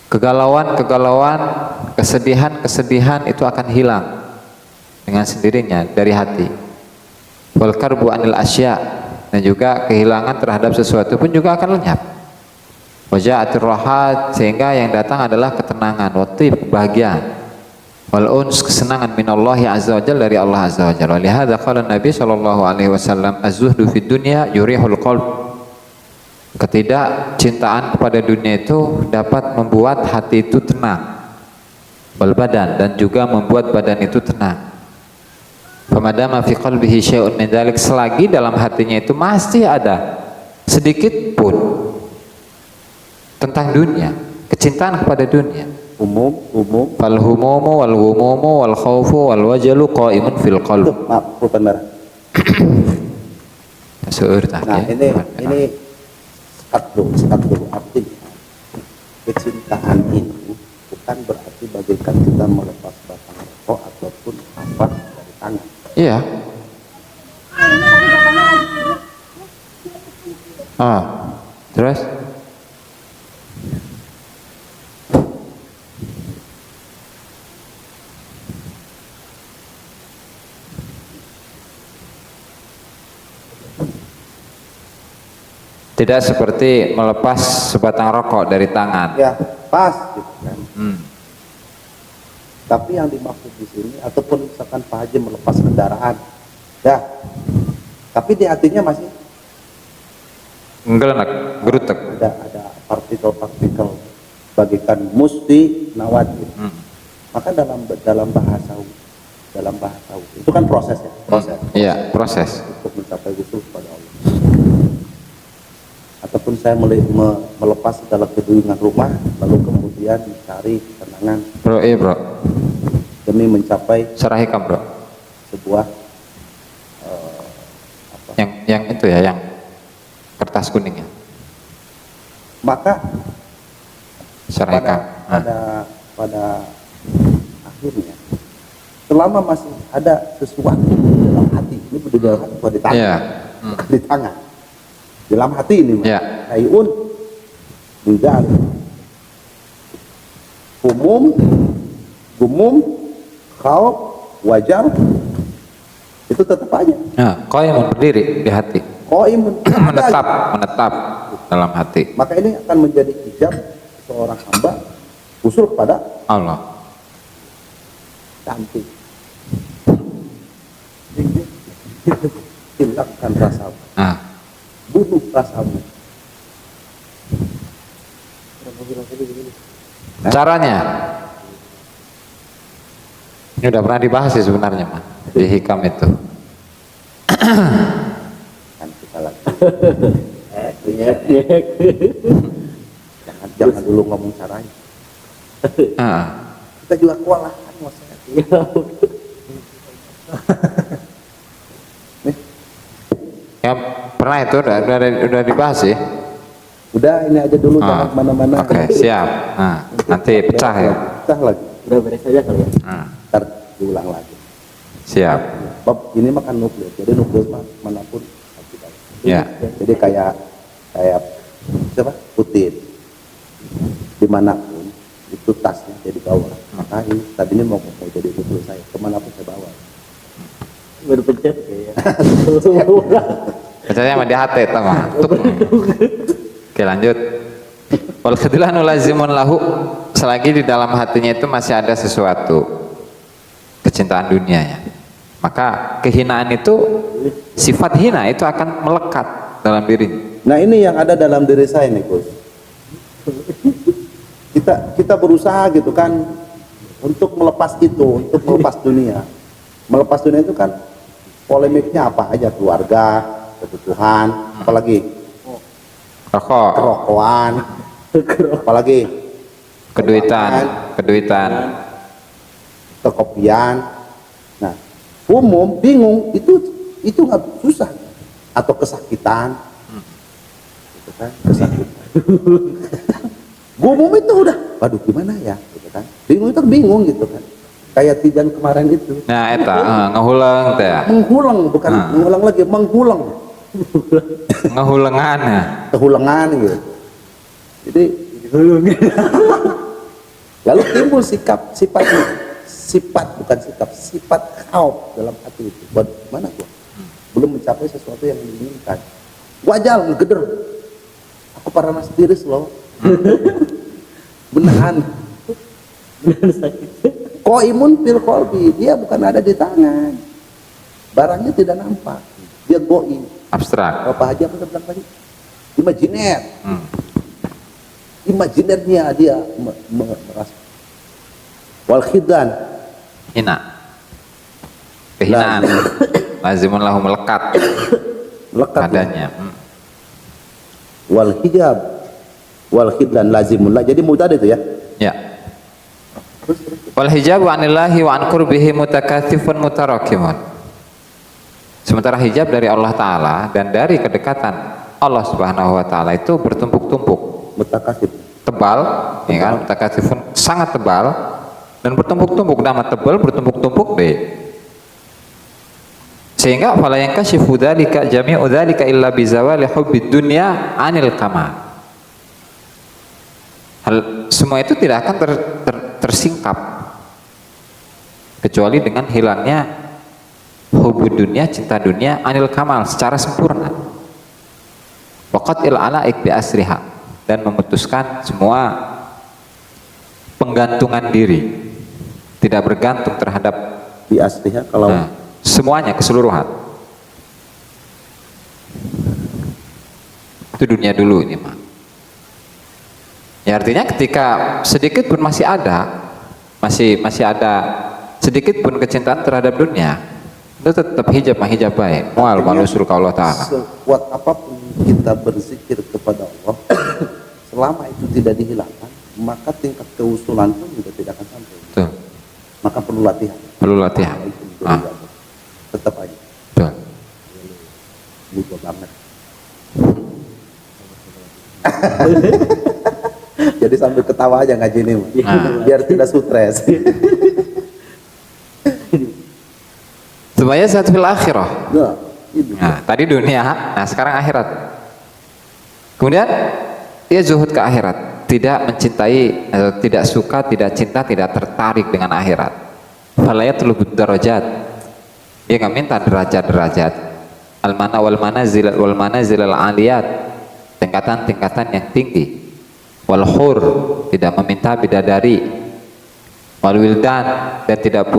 kegalauan-kegalauan, kesedihan-kesedihan itu akan hilang dengan sendirinya dari hati. Wal karbu anil asya, dan juga kehilangan terhadap sesuatu pun juga akan lenyap. Waja'atir rahat, sehingga yang datang adalah ketenangan, watif, kebahagiaan, wal uns, kesenangan minallahi azza wa jalla, dari Allah azza wa jalla. Lihadza qala Nabi sallallahu alaihi wasallam, az-zuhdu fid dunya yurihul qalb. Ketidakcintaan kepada dunia itu dapat membuat hati itu tenang, wal badan, dan juga membuat badan itu tenang. Famadama fi qalbihi syai'un min dzalik, selagi dalam hatinya itu masih ada sedikit pun tentang dunia, kecintaan kepada dunia. Umum. Fal humumu wal ghumumu wal khaufu wal wajalu qaimun fil qalb. Maaf, pulpen merah. Nah, ini sekat dulu. Artinya kecintaan itu bukan berarti bagaikan kita melepas batang rokok ataupun apa dari tangan. Iya. Terus? Tidak seperti melepas sebatang rokok dari tangan. Ya, pas gitu kan. Tapi yang dimaksud di sini, ataupun misalkan Pak Haji melepas kendaraan, ya, tapi di hatinya masih Ngelenek, gerutek. ada partikel-partikel bagikan musti nawadir. Maka dalam bahasa itu kan proses ya, proses. Iya, proses. Untuk mencapai usul kepada Allah. Ataupun saya melepas segala keduyungan rumah, lalu kemudian mencari ketenangan Bro, iya bro. demi mencapai Serahikam bro. sebuah Yang itu ya, yang kertas kuning ya. maka Serahikam. pada akhirnya, selama masih ada sesuatu di dalam hati, ini di dalam hati, bukan di tangan, Iya. bukan di tangan, di dalam hati ini, Iya. ayun, tidak, gumum, khauf, wajar, itu tetap aja. Nah, kau yang berdiri di hati, Qaimun, menetap dalam hati. maka ini akan menjadi hijab seorang hamba usul kepada Allah. cantik. Hilangkan rasamu, Nah, bunuh rasamu. caranya ini udah pernah dibahas sih sebenarnya mah di hikam itu. Kan kita lagi. Jangan dulu ngomong caranya. Nah, Kita juga kewalahan maksudnya. ya pernah itu udah dibahas sih. Udah ini aja dulu, jangan kemana-mana. Oke, siap. Nah, nanti pecah ya. Pecah lagi. Udah beres aja kali ya. Nah, Ntar diulang lagi. siap. Bab ini makan nuklir, jadi nuklir mah manapun kita. Ya. Jadi kayak siapa? Putin. Dimanapun itu tasnya jadi bawa. Maka ini tadinya mau jadi nuklir saya, kemanapun saya bawa. Berpencet kayak. Pecahnya mah di hati itu mah. Oke, lanjut. Wal khidlanu lazimun lahu, selagi di dalam hatinya itu masih ada sesuatu kecintaan dunianya, maka kehinaan itu, sifat hina itu akan melekat dalam dirinya. Nah ini yang ada dalam diri saya nih Gus. Kita berusaha gitu kan untuk melepas itu, untuk melepas dunia. Melepas dunia itu kan polemiknya apa aja, keluarga, kebutuhan, apalagi Rokok, kerokokan, apalagi keduitan, kekopian. Nah, umum bingung itu nggak susah, atau kesakitan, gitu kan, kesakitan. Umum itu udah, waduh gimana ya, gitu kan, bingung gitu kan, kayak Tijan kemarin itu. nah eta ngehulang teh, Menghulang, bukan mengulang lagi, menghulang, ngehulengan ya. kehulengan gitu. Jadi lalu timbul sifat khauf dalam hati itu. Buat mana gua? Belum mencapai sesuatu yang diinginkan. Wajal ngegeder. Aku paranas tiris loh. Benahan. Qaimun fil qalbi, dia bukan ada di tangan. Barangnya tidak nampak. Dia goib. Abstrak. Bapak Haji apa bilang tadi? Imajiner. Imajinernya dia merasa. Wal khidan, Hina, kehinaan, lazimun lahu melekat padanya. Wal hijab, wal khidan lazimun lah. Jadi mudah itu ya. Ya. Wal hijabu anillahi wa an qurbihi mutakatsifun mutarakimun. Sementara hijab dari Allah Ta'ala dan dari kedekatan Allah Subhanahu wa Ta'ala itu bertumpuk-tumpuk, Mutakasib. tebal, ya kan? Mutakatsifun sangat tebal dan bertumpuk-tumpuk. Nama tebal bertumpuk-tumpuk deh. Sehingga fala yankashifu dzalika jami'u dzalika illa bi zawali hubbid dunya anil kamal. Semua itu tidak akan tersingkap kecuali dengan hilangnya hubud dunia, cinta dunia, anil kamal, secara sempurna. Waqat il alaik bi asriha, dan memutuskan semua penggantungan diri tidak bergantung terhadap Di aslinya kalau semuanya keseluruhan. Itu dunia dulu ini mah. Ya artinya ketika sedikit pun masih ada sedikit pun kecintaan terhadap dunia, itu tetap hijab baik. Mual malusur ka Allah Ta'ala. sekuat apapun kita berzikir kepada Allah, selama itu tidak dihilangkan, maka tingkat keusulan pun juga tidak akan sampai. Betul. Maka perlu latihan. Perlu latihan. Tetap aja. Betul. Butuh banget. Jadi sambil ketawa aja ngaji ini, Mas. Biar tidak stres. Supaya saat fil akhirah. Nah, itu. Nah, tadi dunia, nah sekarang akhirat. Kemudian dia zuhud ke akhirat, tidak mencintai, tidak suka, tidak cinta, tidak tertarik dengan akhirat. Falayatul darajat. Dia nggak minta derajat-derajat. Al-mana wal manazil al aliyat. Tingkatan-tingkatan yang tinggi. Wal hur, tidak meminta bidadari. Wal wildan, dan tidak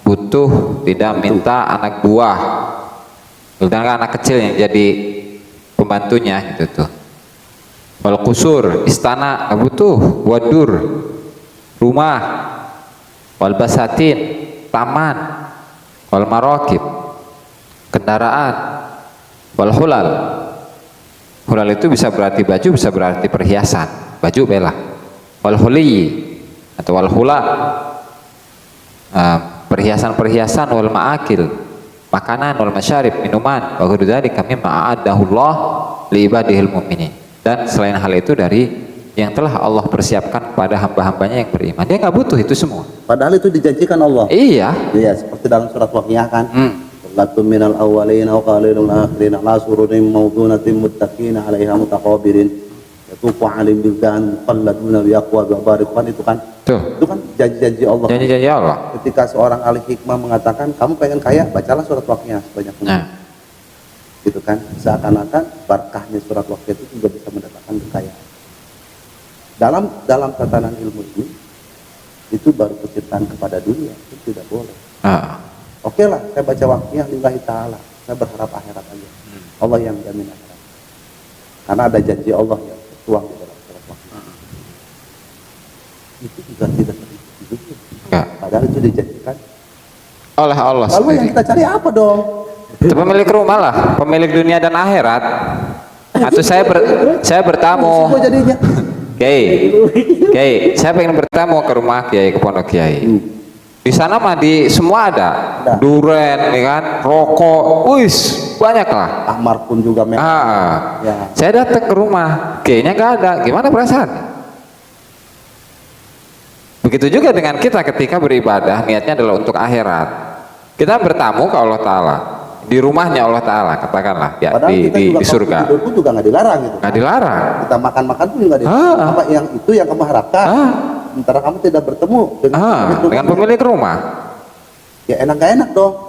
butuh, tidak minta anak buah. Wildan kan anak kecil yang jadi pembantunya gitu tuh. Wal qusur, istana nggak butuh. Wadur, rumah. Wal basatin, taman. Wal marokib, kendaraan. Wal hulal, hulal itu bisa berarti baju, bisa berarti perhiasan. Baju bela. Wal huli atau wal hula, perhiasan-perhiasan. Wal ma'akil, makanan. Wal masyarib, minuman. Wa ghairu dzalika mimma a'addahullah li ibadihil mu'minin. Dan selain hal itu dari yang telah Allah persiapkan kepada hamba-hambanya yang beriman. Dia nggak butuh itu semua. Padahal itu dijanjikan Allah. Iya. Iya, seperti dalam surat Waqiah kan. Latum minal awwalin wa qalilun akhirin ala sururin mawdunatin muttaqina 'alaiha mutaqabilin. Yatufu 'alaihim bildan muqalladuna bi aqwa wa barikan, itu kan. Tuh. Itu kan janji-janji Allah. Janji-janji Allah. Ketika seorang ahli hikmah mengatakan, kamu pengen kaya, bacalah surat Waqiah sebanyak mungkin. Nah, Gitu kan. Seakan-akan berkahnya surat Waqiah itu juga bisa mendatangkan kekayaan. Dalam tatanan ilmu ini, itu baru kecintaan kepada dunia, itu tidak boleh. Oke lah, saya baca Waqiah lillahi ta'ala, saya berharap akhirat aja. Allah yang jamin akhirat. Karena ada janji Allah yang tertuang di dalam surat Waqiah. Itu juga tidak terjadi. enggak. Padahal itu dijanjikan. Oleh Allah Lalu yang sendiri. kita cari apa dong? Itu pemilik rumah lah, pemilik dunia dan akhirat. Atau saya bertamu. Semua jadinya. Kiai, saya pengen bertamu ke rumah Kiai, ke pondok Kiai. Di sana mah semua ada, duren, ya kan, rokok, banyak lah. Ahmar pun juga mewah. Ya. Saya datang ke rumah, Kiainya nggak ada, gimana perasaan? Begitu juga dengan kita ketika beribadah, niatnya adalah untuk akhirat. Kita bertamu ke Allah Ta'ala, di rumahnya Allah Ta'ala, katakanlah ya, Padahal kita juga di surga. Tidur pun juga nggak dilarang gitu. Nggak dilarang. Kita makan pun juga dilarang. Apa yang itu yang kamu harapkan? Sementara kamu tidak bertemu Dengan pemilik rumah. Ya enak gak enak dong.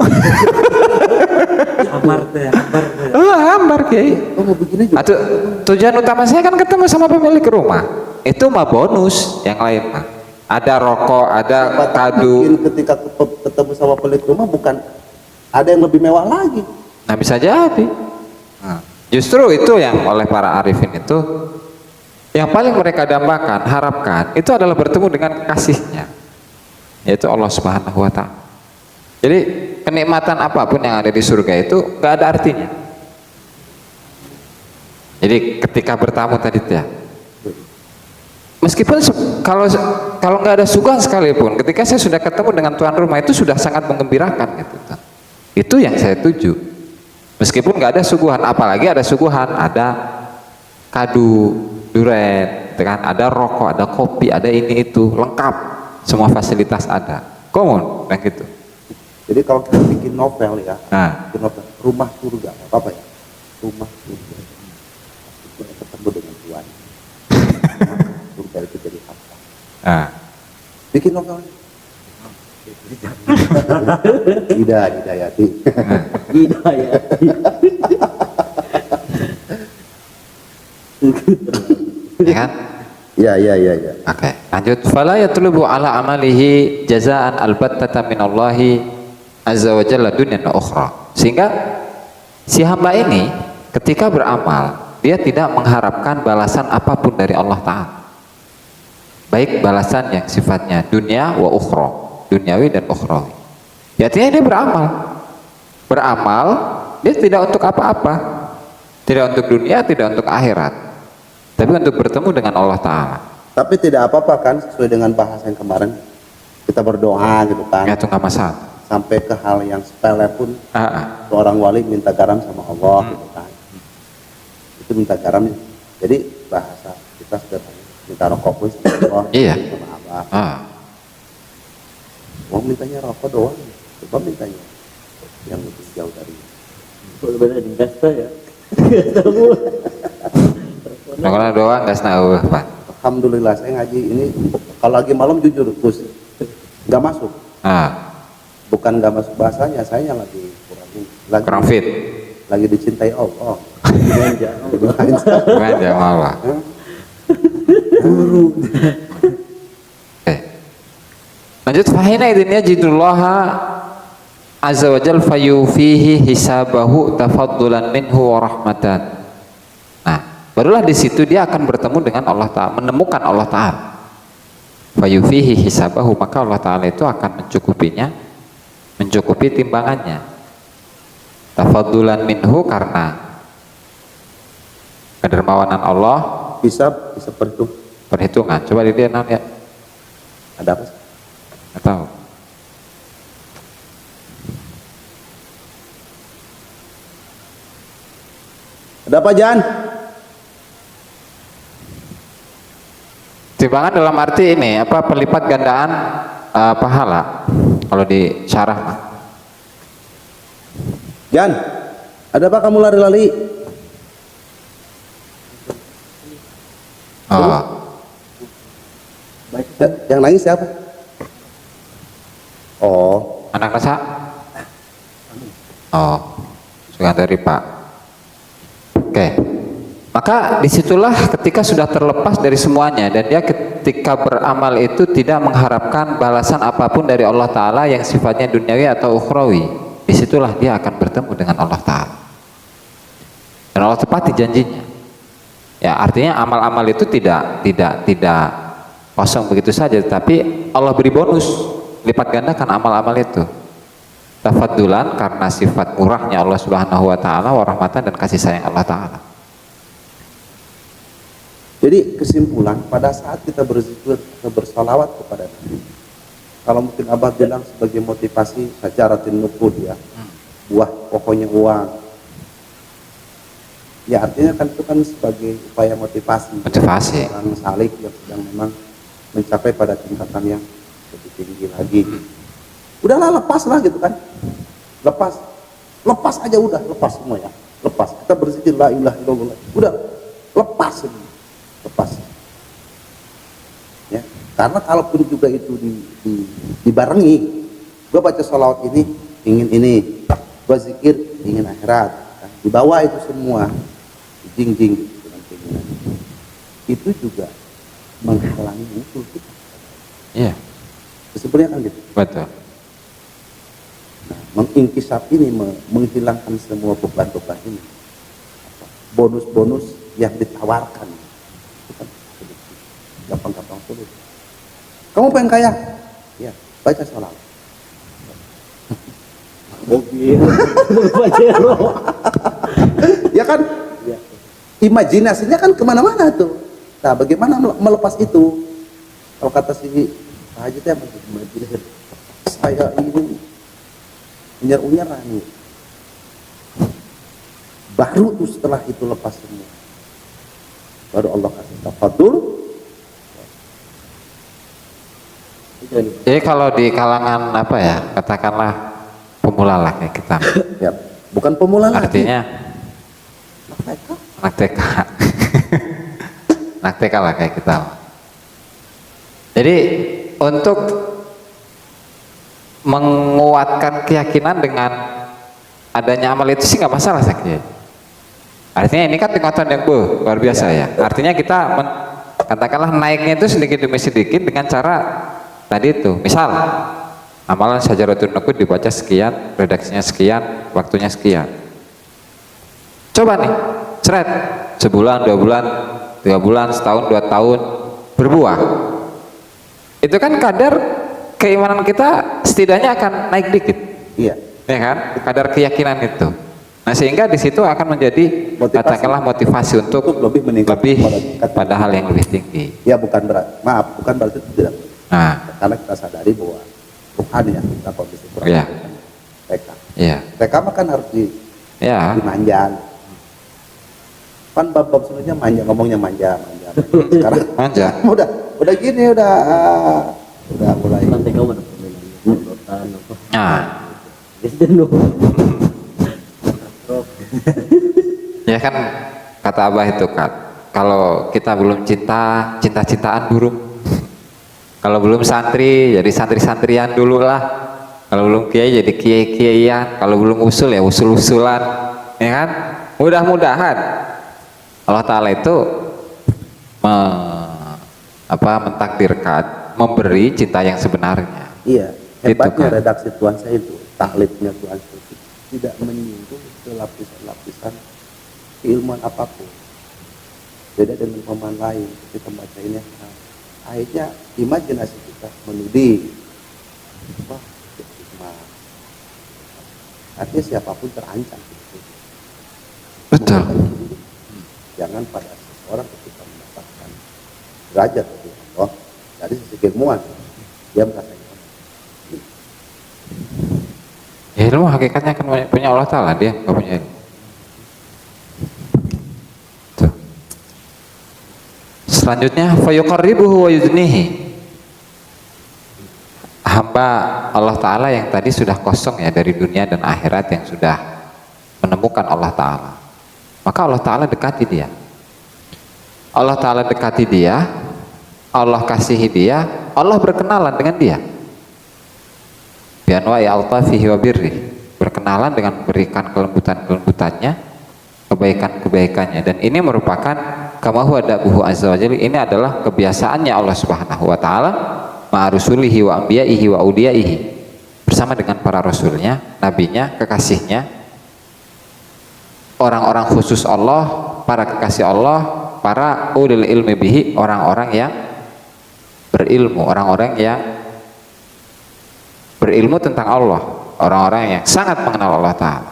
Hambar Kiai. Kamu begini juga. Atau tujuan utama saya kan ketemu sama pemilik rumah. Itu mah bonus, yang lain mah. Ada rokok, ada kado. Mungkin ketika ketemu sama pemilik rumah bukan ada yang lebih mewah lagi. Nah bisa jadi. Justru itu yang oleh para arifin itu, yang paling mereka dambakan, harapkan, itu adalah bertemu dengan kekasihnya, yaitu Allah Subhanahu wa Ta'ala. Jadi kenikmatan apapun yang ada di surga itu nggak ada artinya. Jadi ketika bertamu tadi ya, meskipun kalau nggak ada suguhan sekalipun, ketika saya sudah ketemu dengan tuan rumah itu sudah sangat menggembirakan gitu. Itu yang saya tuju. Meskipun nggak ada suguhan, apalagi ada suguhan, ada kado, duren, kan? Ada rokok, ada kopi, ada ini itu, lengkap, semua fasilitas ada. Komun, kayak gitu. Jadi kalau kita bikin novel ya, bikin novel rumah surga, apa ya? Rumah surga. Kita ketemu dengan Tuhan. Surga itu jadi apa? Bikin novel. Hidayati. Ya kan? Ya, ya, ya, ya. Oke, lanjut. Fala yatlubu ala amalihi jazaan albattata minallahi azza wa jalla dunyan wa ukhra. Sehingga si hamba ini ketika beramal, dia tidak mengharapkan balasan apapun dari Allah Ta'ala. Baik balasan yang sifatnya dunia wa ukhra, duniawi dan ukhrawi. Ya, artinya dia beramal. Beramal, dia tidak untuk apa-apa. Tidak untuk dunia, tidak untuk akhirat. Tapi untuk bertemu dengan Allah Ta'ala. Tapi tidak apa-apa kan, sesuai dengan bahasa yang kemarin. Kita berdoa gitu kan. Ya, itu nggak masalah. Sampai ke hal yang sepele pun, Ah, seorang wali minta garam sama Allah gitu kan. Itu minta garam. Jadi bahasa kita sederhana. Minta rokok pun sama Allah. Iya. Sama Abah. ah. Wong mintanya rokok doang. Coba mintanya yang lebih jauh dari Berbeda di kasta ya. Nah, kalau doa nggak tahu, Pak. Alhamdulillah saya ngaji ini kalau lagi malam jujur Gus nggak masuk. Ah, Bukan nggak masuk bahasanya, saya yang lagi kurang fit. lagi dicintai Allah. Bukan ya Allah. Oke. Lanjut, fahina idin yajidullaha azza wa jal fayufihi hisabahu tafaddulan minhu wa rahmatan. Nah, barulah di situ dia akan bertemu dengan Allah Ta'ala, menemukan Allah Ta'ala. Fayufihi hisabahu, maka Allah Ta'ala itu akan mencukupinya, mencukupi timbangannya. Tafaddulan minhu, karena kedermawanan Allah, bisa perhitung. perhitungan. Coba dilihat ya. Ada apa sih? Nggak tahu. Ada apa Jan? Timbangan dalam arti ini apa, pelipat gandaan pahala. Kalau di syarah mah. Jan, ada apa kamu lari-lari? Oh, Yang nangis siapa? Oh, anak rasa? Oh, sudah dari Pak. Oke. Maka disitulah ketika sudah terlepas dari semuanya dan dia ketika beramal itu tidak mengharapkan balasan apapun dari Allah Ta'ala yang sifatnya duniawi atau ukhrawi. Disitulah dia akan bertemu dengan Allah Ta'ala. Dan Allah tepati janjinya. Ya, artinya amal-amal itu tidak kosong begitu saja, tapi Allah beri bonus, lipat gandakan amal-amal itu. Tafaddulan, karena sifat murahnya Allah Subhanahu wa taala, wa rahmatan, dan kasih sayang Allah Ta'ala. jadi kesimpulan pada saat kita berzikir, kita bersalawat kepada Nabi. Kalau mungkin Abah bilang sebagai motivasi syajaratin nuqud ya, buah pokoknya uang. Ya artinya kan itu kan sebagai upaya motivasi. Motivasi. Orang salik yang sedang memang mencapai pada tingkatan yang lebih tinggi lagi. Udahlah lepas lah gitu kan. Lepas aja udah, lepas semua ya. Lepas. Kita berzikir la ilaha illallah. Udah lepas ini. Lepas. Ya, karena kalaupun juga itu dibarengi, gua baca sholawat ini ingin ini, gua zikir ingin akhirat, kan? Dibawa itu semua, jing-jing dengan keinginan. Itu juga menghalangi usul kita. Iya, Sebenarnya kan gitu. betul. Nah, mengingkisap ini, menghilangkan semua beban-beban ini, bonus-bonus yang ditawarkan, itu kan gampang-gampang sulit. Kamu pengen kaya? Ya, baca sholawat. Mobil, Pajero. Ya kan? Imajinasinya kan kemana-mana tuh. Nah, bagaimana melepas itu? Kalau kata si Pak Haji teh, saya ini unyer-unyeran nih. Baru tuh setelah itu lepas semua, baru Allah kasih tafadul. Jadi kalau di kalangan apa ya, katakanlah pemula lah kayak kita, Ya, bukan pemula lagi. artinya Mereka anak TK. Anak TK lah kayak kita. Jadi untuk menguatkan keyakinan dengan adanya amal itu sih nggak masalah saya kira. Artinya ini kan tingkatan yang luar biasa ya. Artinya kita katakanlah naiknya itu sedikit demi sedikit dengan cara tadi itu. Misal amalan Syajaratul Nuqud dibaca sekian, redaksinya sekian, waktunya sekian. Coba nih, seret, sebulan, 2 bulan, 3 bulan, setahun, 2 tahun, berbuah. Itu kan kadar keimanan kita setidaknya akan naik dikit, Iya. ya kan? Kadar keyakinan itu. Nah sehingga di situ akan menjadi katakanlah motivasi untuk lebih meningkat pada hal yang lebih tinggi. Ya bukan berarti itu tidak. Nah, Karena kita sadari bahwa Tuhan ya kita kondisi Quran. Iya. TK. iya, TK mah kan harus ya, dimanja. Kan bab sebelumnya manja, ngomongnya manja. Sekarang manja. udah gini udah mulai. Nanti kamu ada permainan apa? Nah, Jadi dulu. ya kan kata Abah itu kan, kalau kita belum cinta-cintaan burung. Kalau belum santri, jadi santri-santrian dulu lah. Kalau belum kiai, jadi kiai-kiaian. Kalau belum usul, ya usul-usulan. Ya kan? Mudah-mudahan Allah Ta'ala itu mentakdirkan, memberi cinta yang sebenarnya. Iya. Gitu Hebatnya kan. redaksi Tuhan saya itu, taklidnya Tuhan saya itu tidak menyinggung ke lapisan-lapisan keilmuan apapun. Beda dengan pemain lain, kita baca ini. Akhirnya imajinasi kita menuding. Wah, hikmah. Artinya siapapun terancam. Betul. Jangan pada seseorang ketika mendapatkan derajat dari Allah dari sisi keilmuan dia merasa Ya, ilmu hakikatnya kan punya Allah Ta'ala, dia nggak punya ilmu. Tuh. Selanjutnya fayuqarribuhu wa yudnihi. Hamba Allah Ta'ala yang tadi sudah kosong ya dari dunia dan akhirat, yang sudah menemukan Allah Ta'ala, maka Allah Ta'ala dekati dia. Allah Ta'ala dekati dia, Allah kasihi dia, Allah berkenalan dengan dia. Bianwa'i altafihi wa birri, berkenalan dengan memberikan kelembutan-kelembutannya, kebaikan-kebaikannya. Dan ini merupakan kama huwa da'buhu azza wa jalla, ini adalah kebiasaannya Allah Subhanahu wa taala ma'rusulihi wa anbiya'ihi wa audiyaihi, bersama dengan para rasulnya, nabinya, kekasihnya, orang-orang khusus Allah, para kekasih Allah, para ulil ilmi bihi, orang-orang yang berilmu, orang-orang yang berilmu tentang Allah, orang-orang yang sangat mengenal Allah Ta'ala.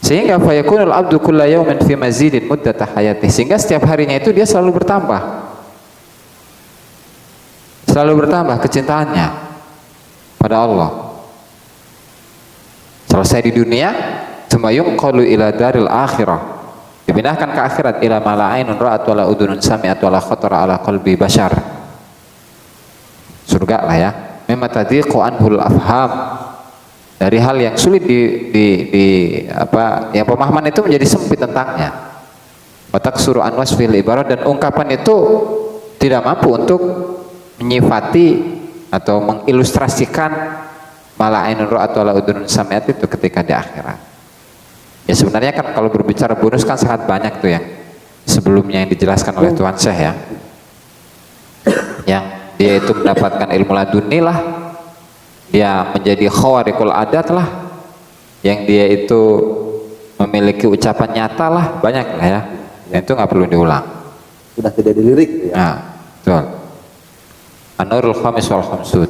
Sehingga fayakunul abdu kulla yawmin fi mazidin muddata hayatih, sehingga setiap harinya itu dia selalu bertambah kecintaannya pada Allah. Selesai di dunia, tsumma yunqalu ila daril akhirah, dipindahkan ke akhirat, ila ma la ainun ra'at wa la udhunun sami'at wa la khatara ala qalbi bashar, surga lah ya. Mimma tadiqu anhul afham, dari hal yang sulit yang pemahaman itu menjadi sempit tentangnya. Watak suruh an wasfil ibarat, dan ungkapan itu tidak mampu untuk menyifati atau mengilustrasikan mala ainun ra'at wala udhunun sami'at itu ketika di akhirat. Ya sebenarnya kan kalau berbicara bonus kan sangat banyak tuh yang sebelumnya yang dijelaskan oleh Tuan Syekh ya, yang dia itu mendapatkan ilmu laduni lah, dia menjadi khawariqul adat lah, yang dia itu memiliki ucapan nyata lah, banyak lah ya, dan itu nggak perlu diulang, sudah tidak dilirik ya. nah betul. An-Nurul Khamis wal Khamsud,